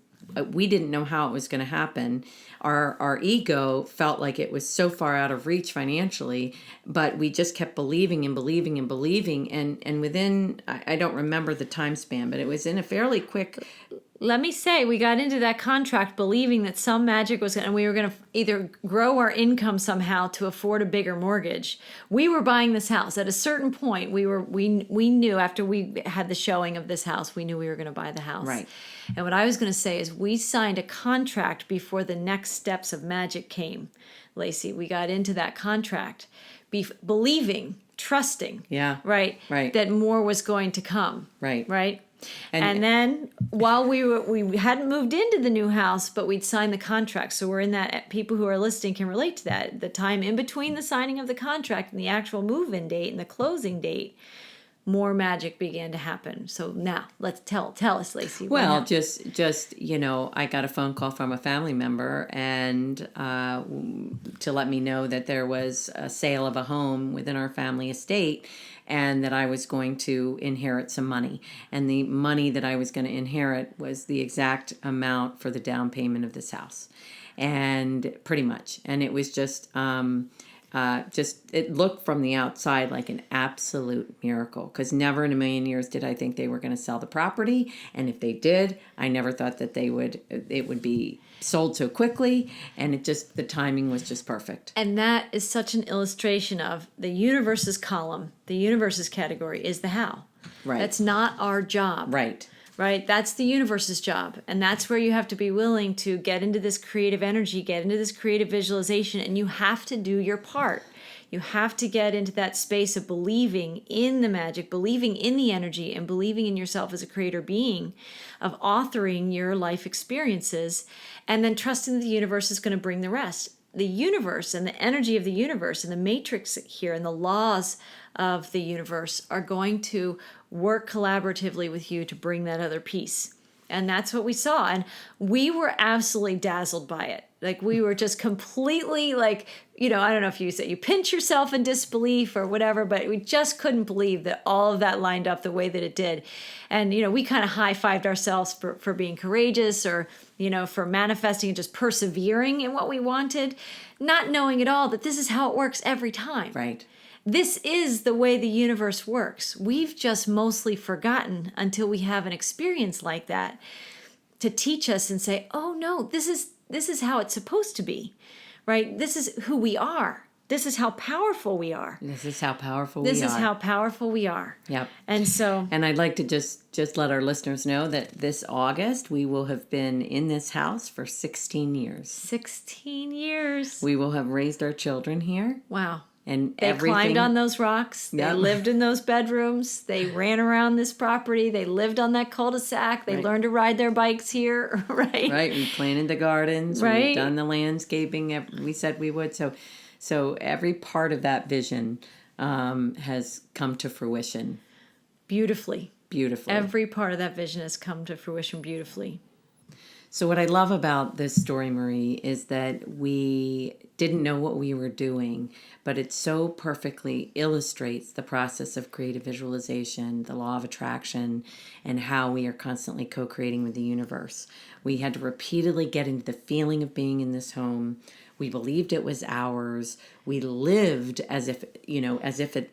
we didn't know how it was going to happen. Our ego felt like it was so far out of reach financially, but we just kept believing and believing and believing. And within, I don't remember the time span, but it was in a fairly quick... Let me say, we got into that contract believing that some magic was going to, and we were going to either grow our income somehow to afford a bigger mortgage. We were buying this house. At a certain point, we knew after we had the showing of this house, we knew we were going to buy the house. Right. And what I was going to say is we signed a contract before the next steps of magic came, Lacy. We got into that contract believing, trusting, right, that more was going to come. Right. And then while we hadn't moved into the new house, but we'd signed the contract. So we're in that, people who are listening can relate to that. The time in between the signing of the contract and the actual move-in date and the closing date, more magic began to happen. So now let's tell us, Lacy. Well, just I got a phone call from a family member and to let me know that there was a sale of a home within our family estate, and that I was going to inherit some money. And the money that I was going to inherit was the exact amount for the down payment of this house. And pretty much. And it was just it looked from the outside like an absolute miracle, because never in a million years did I think they were going to sell the property. And if they did, I never thought that it would be sold so quickly. And the timing was just perfect. And that is such an illustration of the universe's column. The universe's category is the how. Right. That's not our job. Right. Right? That's the universe's job. And that's where you have to be willing to get into this creative energy, get into this creative visualization, and you have to do your part. You have to get into that space of believing in the magic, believing in the energy, and believing in yourself as a creator being, of authoring your life experiences, and then trusting that the universe is going to bring the rest. The universe and the energy of the universe and the matrix here and the laws of the universe are going to work collaboratively with you to bring that other piece. And that's what we saw. And we were absolutely dazzled by it. Like, we were just completely I don't know if you say you pinch yourself in disbelief or whatever, but we just couldn't believe that all of that lined up the way that it did. And, we kind of high-fived ourselves for being courageous, or, for manifesting and just persevering in what we wanted, not knowing at all that this is how it works every time. Right. This is the way the universe works. We've just mostly forgotten until we have an experience like that to teach us and say, oh no, this is how it's supposed to be, right? This is who we are. This is how powerful we are. This is how powerful we are. This is how powerful we are. Yep. And I'd like to just let our listeners know that this August we will have been in this house for 16 years. 16 years. We will have raised our children here. Wow. And they climbed on those rocks. They lived in those bedrooms. They ran around this property. They lived on that cul-de-sac. They learned to ride their bikes here, right? Right. We planted the gardens. Right. We've done the landscaping. We said we would. So every part of that vision has come to fruition. Beautifully. Beautifully. Every part of that vision has come to fruition beautifully. So what I love about this story, Marie, is that we didn't know what we were doing, but it so perfectly illustrates the process of creative visualization, the law of attraction, and how we are constantly co-creating with the universe. We had to repeatedly get into the feeling of being in this home. We believed it was ours. We lived as if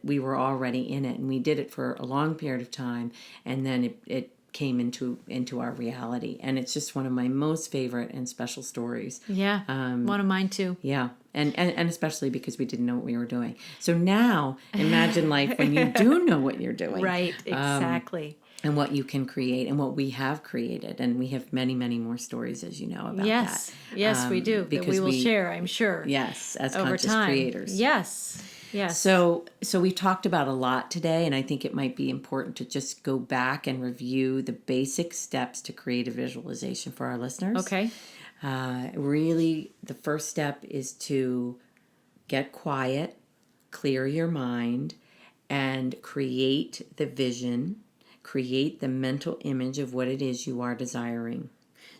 we were already in it, and we did it for a long period of time, and then it came into our reality. And it's just one of my most favorite and special stories. Yeah, one of mine too. Yeah, and especially because we didn't know what we were doing. So now, imagine life when you do know what you're doing. Right, exactly. And what you can create and what we have created. And we have many, many more stories, as you know, about that. Yes, we do. That we will share, I'm sure. Yes, as over conscious time. creators. Yes. Yes. So we've talked about a lot today, and I think it might be important to just go back and review the basic steps to create a visualization for our listeners. Okay. Really, the first step is to get quiet, clear your mind, and create the vision, create the mental image of what it is you are desiring.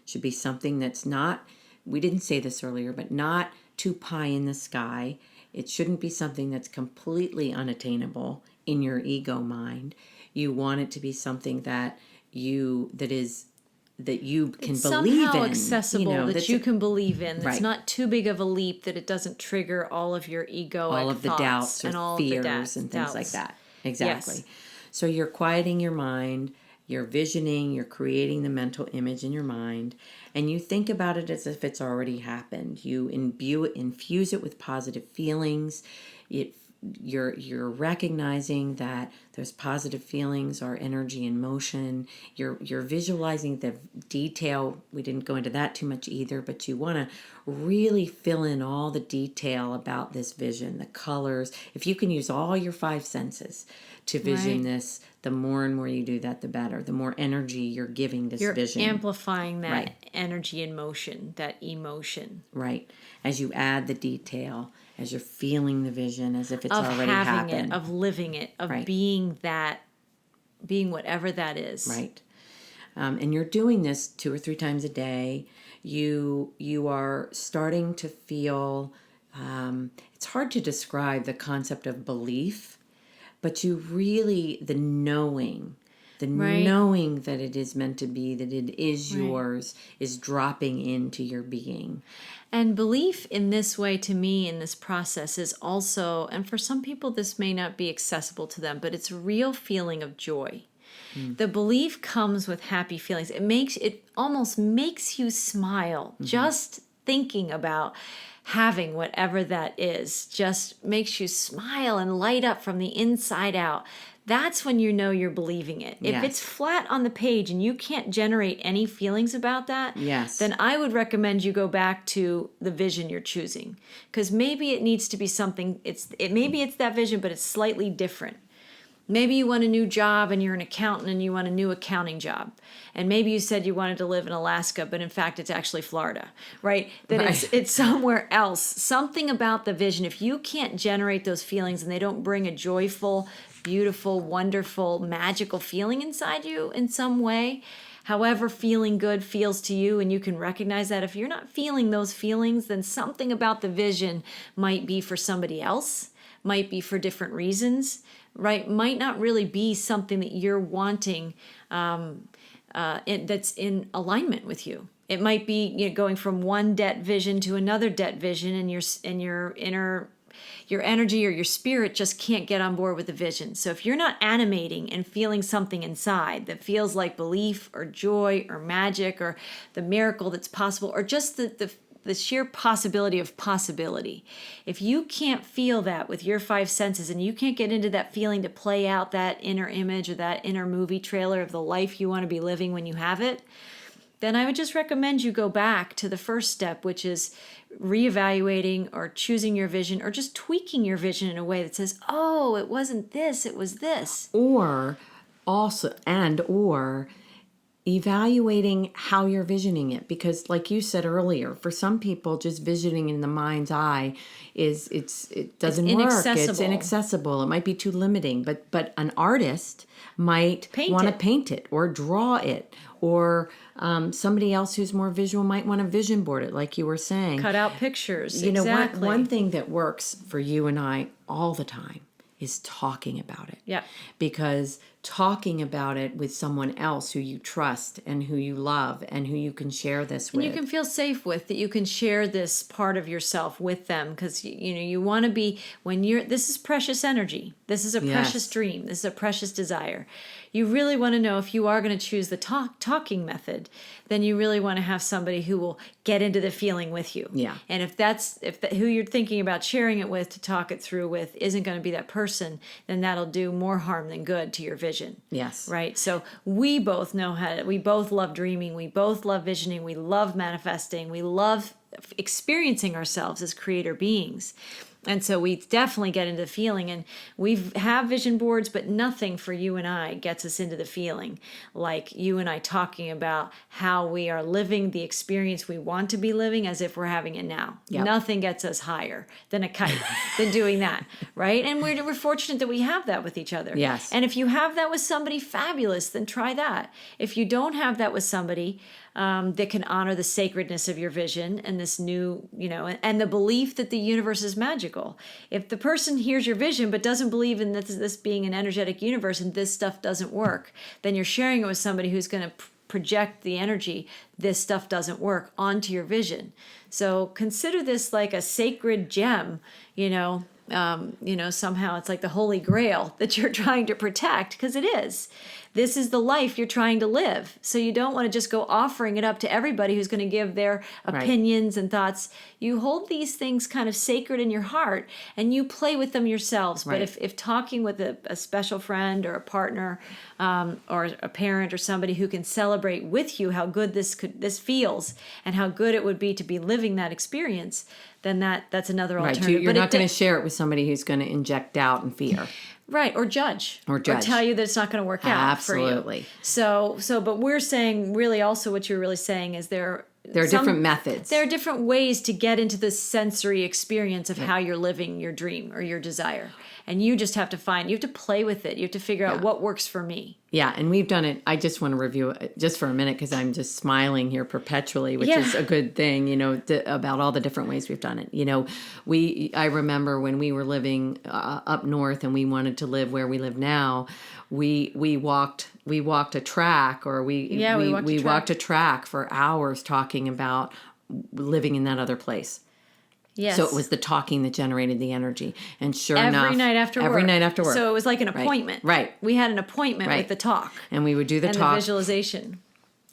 It should be something that's not, we didn't say this earlier, but not too pie in the sky. It shouldn't be something that's completely unattainable in your ego mind. You want it to be something that you can It's believe somehow in. accessible, that you can believe in. It's Right. not too big of a leap that it doesn't trigger all of your egoic all of the thoughts doubts and or all fears of the and things like doubts. that. Exactly. Yes. So you're quieting your mind, you're visioning, you're creating the mental image in your mind, and you think about it as if it's already happened. You infuse it with positive feelings. You're recognizing that those positive feelings are energy in motion. You're visualizing the detail. We didn't go into that too much either, but you want to really fill in all the detail about this vision, the colors. If you can use all your five senses to vision Right. this, the more and more you do that, the better. The more energy you're giving this You're vision. amplifying that Right. energy in motion, that emotion Right. As you add the detail, as you're feeling the vision as if it's of already having happened. it, of living it, of Right. being whatever that is. Right. And you're doing this 2 or 3 times a day. You are starting to feel, it's hard to describe the concept of belief, but the knowing Right. knowing that it is meant to be, that it is Right. yours, is dropping into your being. And belief in this way, to me, in this process is also, and for some people this may not be accessible to them, but it's a real feeling of joy. The belief comes with happy feelings. It almost makes you smile. Just thinking about having whatever that is just makes you smile and light up from the inside out. That's when you know you're believing it. If Yes. it's flat on the page and you can't generate any feelings about that, Yes. then I would recommend you go back to the vision you're choosing. Because maybe it needs to be something, maybe it's that vision, but it's slightly different. Maybe you want a new job and you're an accountant and you want a new accounting job. And maybe you said you wanted to live in Alaska, but in fact it's actually Florida, right? That Right. it's somewhere else. Something about the vision, if you can't generate those feelings and they don't bring a joyful, beautiful, wonderful, magical feeling inside you in some way, however feeling good feels to you, and you can recognize that if you're not feeling those feelings, then something about the vision might be for somebody else, might be for different reasons, right? Might not really be something that you're wanting that's in alignment with you. It might be going from one debt vision to another debt vision, and your energy or your spirit just can't get on board with the vision. So if you're not animating and feeling something inside that feels like belief or joy or magic or the miracle that's possible, or just the sheer possibility of possibility. If you can't feel that with your five senses and you can't get into that feeling to play out that inner image or that inner movie trailer of the life you want to be living when you have it, then I would just recommend you go back to the first step, which is reevaluating or choosing your vision or just tweaking your vision in a way that says, oh, it wasn't this, it was this. Or evaluating how you're visioning it, because like you said earlier, for some people just visioning in the mind's eye it doesn't work. It's inaccessible. It might be too limiting, but an artist might want to paint it or draw it, or somebody else who's more visual might want to vision board it, like you were saying. Cut out pictures. You know, exactly. one thing that works for you and I all the time is talking about it. Yeah. Because talking about it with someone else who you trust and who you love and who you can share this with. And you can feel safe with, that you can share this part of yourself with them, because you want to be, this is precious energy. This is a precious dream. This is a precious desire. You really want to know, if you are going to choose the talking method, then you really want to have somebody who will get into the feeling with you. Yeah. And if who you're thinking about sharing it with, to talk it through with, isn't going to be that person, then that'll do more harm than good to your vision. Yes. Right? So we both we both love dreaming. We both love visioning. We love manifesting. We love experiencing ourselves as creator beings. And so we definitely get into the feeling, and we have vision boards, but nothing for you and I gets us into the feeling like you and I talking about how we are living the experience we want to be living as if we're having it now. Yep. Nothing gets us higher than a kite, than doing that, right? And we're fortunate that we have that with each other. Yes. And if you have that with somebody, fabulous, then try that. If you don't have that with somebody, that can honor the sacredness of your vision and this new, and the belief that the universe is magical. If the person hears your vision but doesn't believe in this being an energetic universe and this stuff doesn't work, then you're sharing it with somebody who's going to project the energy, this stuff doesn't work, onto your vision. So consider this like a sacred gem, somehow it's like the Holy Grail that you're trying to protect, because it is. This is the life you're trying to live. So you don't want to just go offering it up to everybody who's going to give their opinions and thoughts. You hold these things kind of sacred in your heart and you play with them yourselves. But if talking with a special friend or a partner or a parent or somebody who can celebrate with you how good this feels and how good it would be to be living that experience, then that's another alternative. Right, you're not going to share it with somebody who's going to inject doubt and fear. Right, or judge. Or tell you that it's not going to work out for you. Absolutely. But we're saying, really also what you're really saying is there are different methods. There are different ways to get into the sensory experience of how you're living your dream or your desire. And you just have to you have to play with it. You have to figure out what works for me. Yeah, and we've done it. I just want to review it just for a minute because I'm just smiling here perpetually, which is a good thing, about all the different ways we've done it. I remember when we were living up north and we wanted to live where we live now, we walked a track, or we walked a track for hours talking about living in that other place. Yes. So it was the talking that generated the energy. And sure enough. Every night after work. So it was like an appointment. Right. We had an appointment with the talk. And we would do the talk. And the visualization.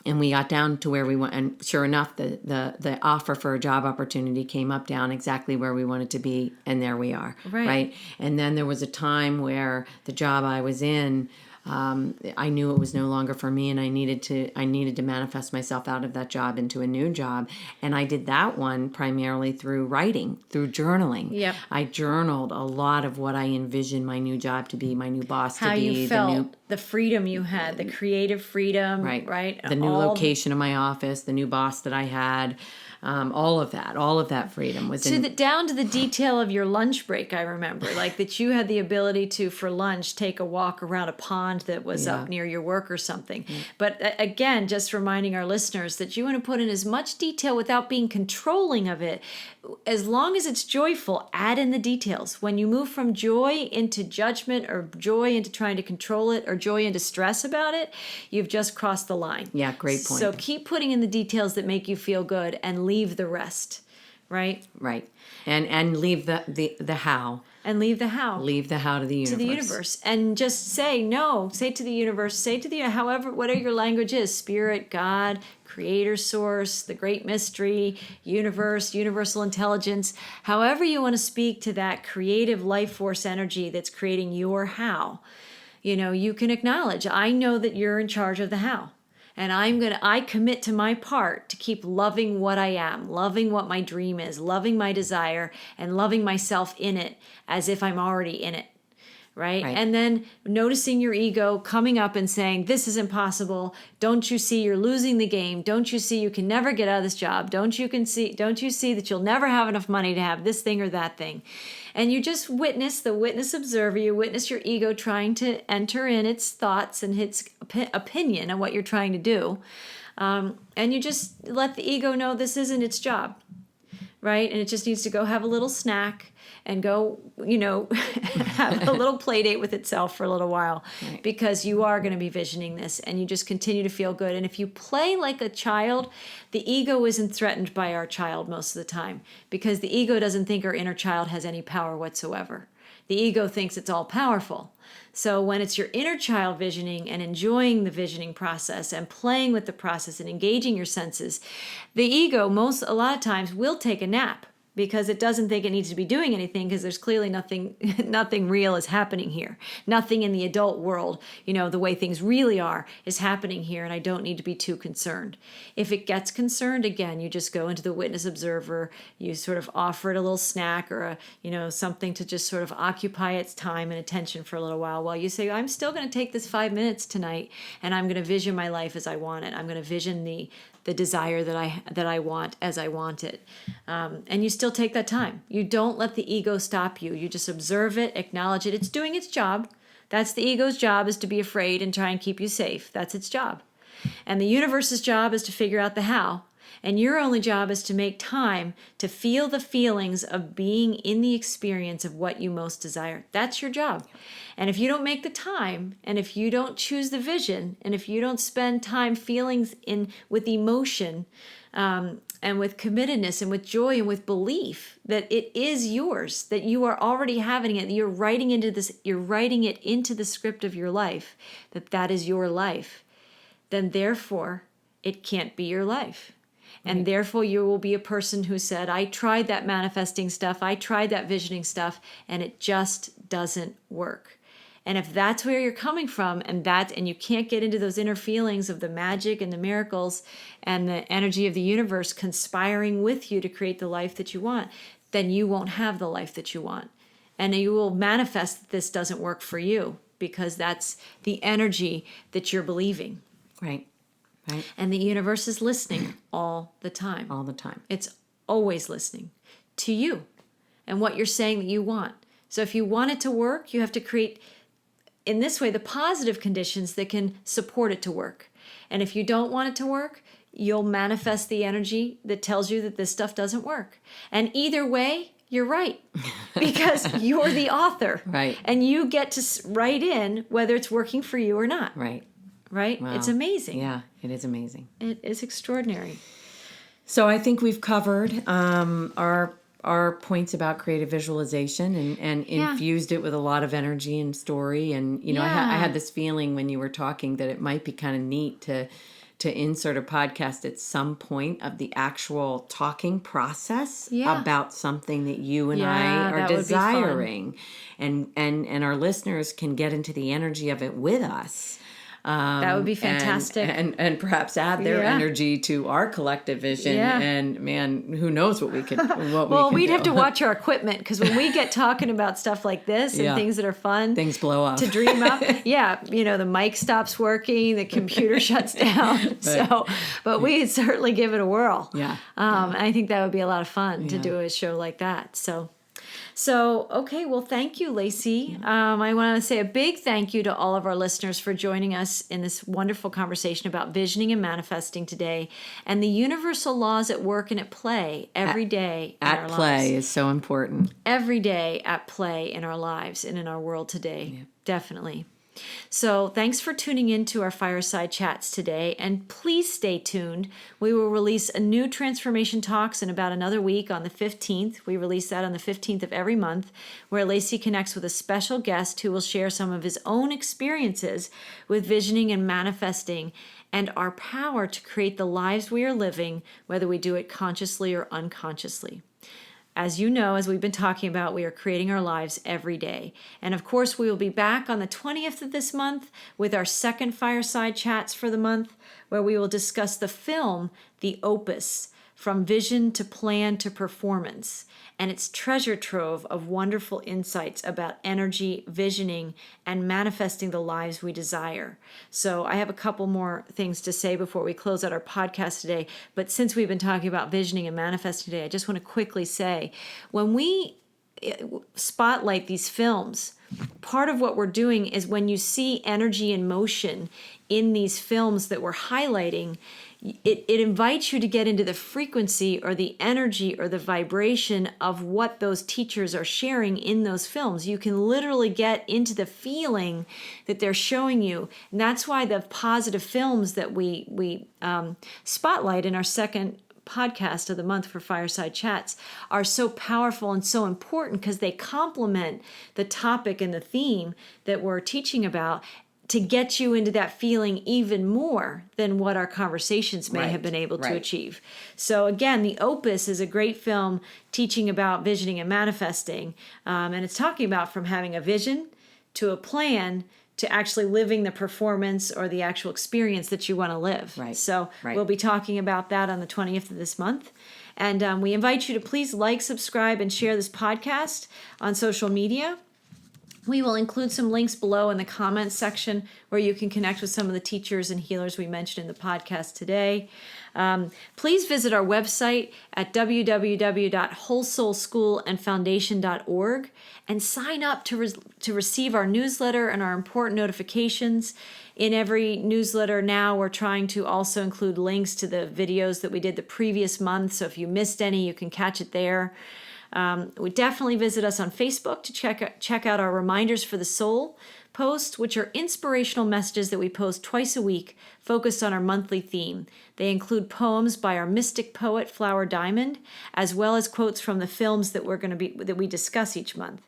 And we got down to where we went. And sure enough, the offer for a job opportunity came up down exactly where we wanted to be. And there we are. Right. And then there was a time where the job I was in, I knew it was no longer for me, and I needed to manifest myself out of that job into a new job. And I did that one primarily through writing, through journaling. Yep. I journaled a lot of what I envisioned my new job to be, my new boss to be. How you felt, the freedom you had, the creative freedom, right? The new location of my office, the new boss that I had. All of that freedom was down to the detail of your lunch break. I remember like that you had the ability to, for lunch, take a walk around a pond that was up near your work or something. Mm. But again, just reminding our listeners that you want to put in as much detail without being controlling of it. As long as it's joyful, add in the details. When you move from joy into judgment, or joy into trying to control it, or joy into stress about it, you've just crossed the line. Yeah, great point. So keep putting in the details that make you feel good and leave the rest, right? Right. And leave the how. And leave the how. Leave the how to the universe. To the universe. And just say no. Say to the universe. Say to the, however, whatever your language is, spirit, God, creator source, the great mystery, universe, universal intelligence, however you want to speak to that creative life force energy that's creating your how. You can acknowledge, I know that you're in charge of the how. And I commit to my part to keep loving what I am, loving what my dream is, loving my desire, and loving myself in it as if I'm already in it. Right? And then noticing your ego coming up and saying, this is impossible. Don't you see you're losing the game? Don't you see you can never get out of this job? Don't you see that you'll never have enough money to have this thing or that thing? And you just witness observer, you witness your ego trying to enter in its thoughts and its opinion on what you're trying to do. And you just let the ego know this isn't its job. Right? And it just needs to go have a little snack and go, have a little play date with itself for a little while, because you are going to be visioning this and you just continue to feel good. And if you play like a child, the ego isn't threatened by our child most of the time, because the ego doesn't think our inner child has any power whatsoever. The ego thinks it's all powerful. So when it's your inner child visioning and enjoying the visioning process and playing with the process and engaging your senses, the ego a lot of times will take a nap. because it doesn't think it needs to be doing anything, because there's clearly nothing real is happening here. Nothing in the adult world, the way things really are, is happening here, and I don't need to be too concerned. If it gets concerned, again, you just go into the witness observer, you sort of offer it a little snack or something to just sort of occupy its time and attention for a little while you say, I'm still going to take this 5 minutes tonight, and I'm going to vision my life as I want it. I'm going to vision the desire that I want as I want it. And you still take that time. You don't let the ego stop you. You just observe it, acknowledge it. It's doing its job. That's the ego's job, is to be afraid and try and keep you safe. That's its job. And the universe's job is to figure out the how. And your only job is to make time to feel the feelings of being in the experience of what you most desire. That's your job. And if you don't make the time, and if you don't choose the vision, and if you don't spend time feelings with emotion, and with committedness and with joy and with belief that it is yours, that you are already having it, you're writing it into the script of your life, that is your life, then therefore it can't be your life. And therefore you will be a person who said, I tried that manifesting stuff, I tried that visioning stuff, and it just doesn't work. And if that's where you're coming from, and you can't get into those inner feelings of the magic and the miracles and the energy of the universe conspiring with you to create the life that you want, then you won't have the life that you want. And you will manifest that this doesn't work for you, because that's the energy that you're believing. Right. And the universe is listening all the time. All the time. It's always listening to you and what you're saying that you want. So if you want it to work, you have to create, in this way, the positive conditions that can support it to work. And if you don't want it to work, you'll manifest the energy that tells you that this stuff doesn't work. And either way, you're right, because you're the author. Right. And you get to write in whether it's working for you or not. Right. Right? Wow. It's amazing. Yeah, it is amazing. It is extraordinary. So I think we've covered our points about creative visualization and infused it with a lot of energy and story. And, I had this feeling when you were talking that it might be kind of neat to insert a podcast at some point of the actual talking process about something that you and I are desiring. And our listeners can get into the energy of it with us. That would be fantastic. And perhaps add their energy to our collective vision. Yeah. And man, who knows what we could we'd have to watch our equipment, because when we get talking about stuff like this and things that are fun, things blow up to dream up. The mic stops working, the computer shuts down. Right. So, but we'd certainly give it a whirl. Yeah. I think that would be a lot of fun to do a show like that. So, okay, well, thank you, Lacy. I want to say a big thank you to all of our listeners for joining us in this wonderful conversation about visioning and manifesting today, and the universal laws at work and at play every day in our lives. At play is so important. Every day at play in our lives and in our world today, definitely. So thanks for tuning in to our Fireside Chats today, and please stay tuned. We will release a new Transformation Talks in about another week on the 15th. We release that on the 15th of every month, where Lacy connects with a special guest who will share some of his own experiences with visioning and manifesting and our power to create the lives we are living, whether we do it consciously or unconsciously. As you know, as we've been talking about, we are creating our lives every day. And of course, we will be back on the 20th of this month with our second Fireside Chats for the month, where we will discuss the film, The Opus, From Vision to Plan to Performance, and its treasure trove of wonderful insights about energy, visioning, and manifesting the lives we desire. So I have a couple more things to say before we close out our podcast today, but since we've been talking about visioning and manifesting today, I just want to quickly say, when we spotlight these films, part of what we're doing is when you see energy and motion in these films that we're highlighting, it invites you to get into the frequency or the energy or the vibration of what those teachers are sharing in those films. You can literally get into the feeling that they're showing you. And that's why the positive films that we spotlight in our second podcast of the month for Fireside Chats are so powerful and so important, because they complement the topic and the theme that we're teaching about. to get you into that feeling even more than what our conversations may have been able to achieve. So again, The Opus is a great film teaching about visioning and manifesting. And it's talking about from having a vision to a plan to actually living the performance or the actual experience that you want to live. So we'll be talking about that on the 20th of this month. And we invite you to please like, subscribe, and share this podcast on social media. We will include some links below in the comments section where you can connect with some of the teachers and healers we mentioned in the podcast today. Please visit our website at www.wholesoulschoolandfoundation.org and sign up to receive our newsletter and our important notifications. In every newsletter now, we're trying to also include links to the videos that we did the previous month. So if you missed any, you can catch it there. We definitely visit us on Facebook to check out our Reminders for the Soul posts, which are inspirational messages that we post twice a week, focused on our monthly theme. They include poems by our mystic poet Flower Diamond, as well as quotes from the films that we discuss each month.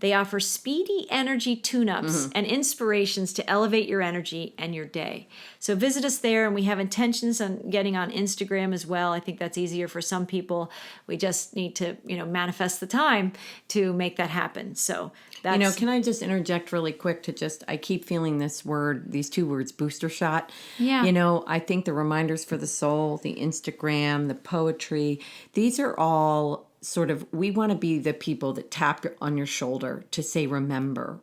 They offer speedy energy tune-ups and inspirations to elevate your energy and your day. So visit us there, and we have intentions on getting on Instagram as well. I think that's easier for some people. We just need to, manifest the time to make that happen. So that's... can I just interject really quick I keep feeling these two words, booster shot. Yeah. I think the Reminders for the Soul, the Instagram, the poetry, these are all sort of, we want to be the people that tap on your shoulder to say, remember,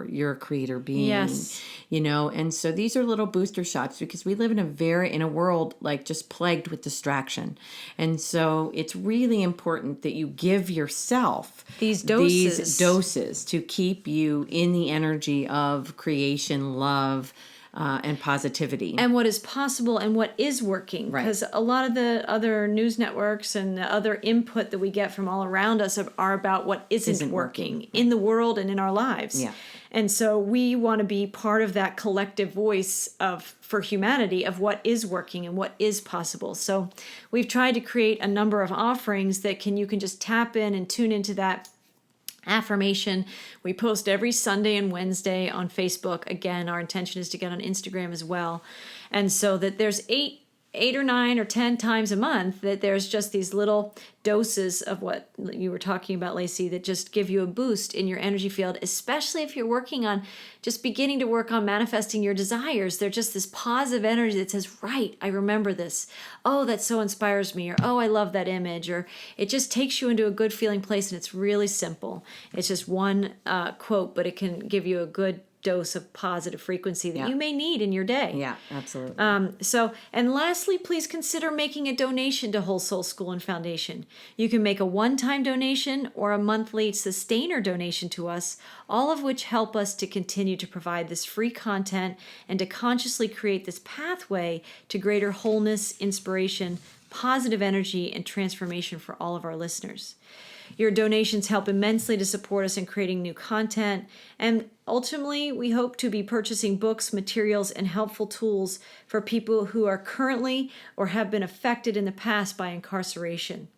you're a creator being. Yes. And so these are little booster shots because we live in a world like just plagued with distraction. And so it's really important that you give yourself these doses to keep you in the energy of creation, love, and positivity. And what is possible and what is working. Because a lot of the other news networks and the other input that we get from all around us are about what isn't working in the world and in our lives. Yeah. And so we want to be part of that collective voice for humanity of what is working and what is possible. So we've tried to create a number of offerings that you can just tap in and tune into that affirmation. We post every Sunday and Wednesday on Facebook. Again, our intention is to get on Instagram as well. And so that there's 8 or 9 or 10 times a month that there's just these little doses of what you were talking about, Lacy, that just give you a boost in your energy field, especially if you're working on just beginning to work on manifesting your desires. They're just this positive energy that says, right, I remember this. Oh, that so inspires me. Or, oh, I love that image. Or it just takes you into a good feeling place, and it's really simple. It's just one quote, but it can give you a good dose of positive frequency that you may need in your day. Yeah, absolutely. And lastly, please consider making a donation to Whole Soul School and Foundation. You can make a one-time donation or a monthly sustainer donation to us, all of which help us to continue to provide this free content and to consciously create this pathway to greater wholeness, inspiration, positive energy, and transformation for all of our listeners. Your donations help immensely to support us in creating new content, and ultimately, we hope to be purchasing books, materials, and helpful tools for people who are currently or have been affected in the past by incarceration.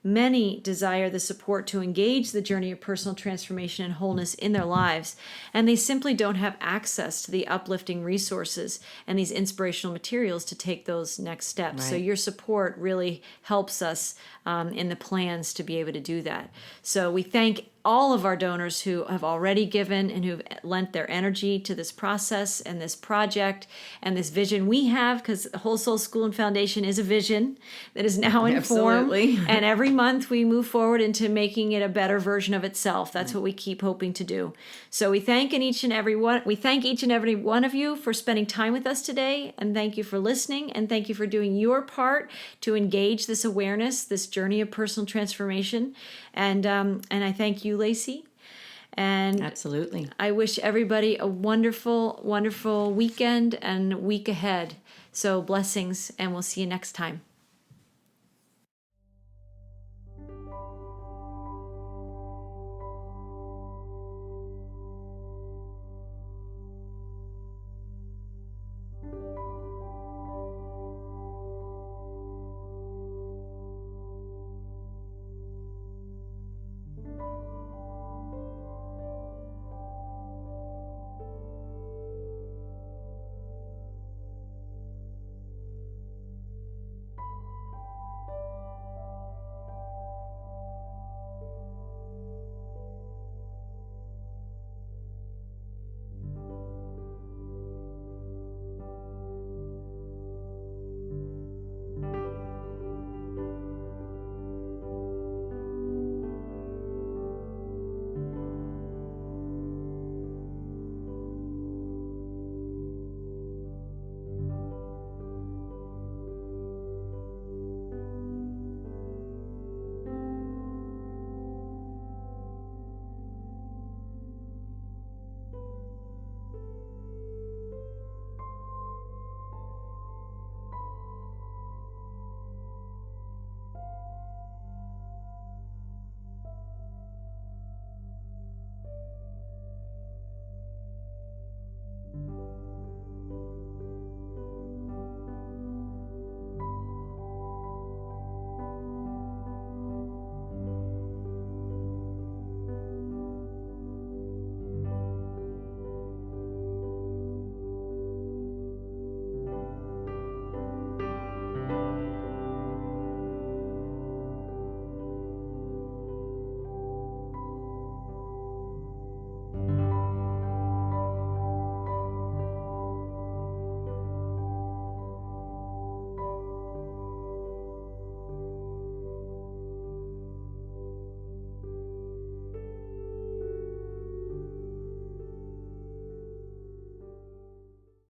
Many desire the support to engage the journey of personal transformation and wholeness in their lives, and they simply don't have access to the uplifting resources and these inspirational materials to take those next steps. Right. So your support really helps us in the plans to be able to do that. So we thank all of our donors who have already given and who've lent their energy to this process and this project and this vision we have, because Whole Soul School and Foundation is a vision that is now in form. And every month we move forward into making it a better version of itself. That's what we keep hoping to do. So we thank each and every one of you for spending time with us today, and thank you for listening, and thank you for doing your part to engage this awareness, this journey of personal transformation. And I thank you, Lacy. And absolutely. I wish everybody a wonderful, wonderful weekend and week ahead. So blessings, and we'll see you next time.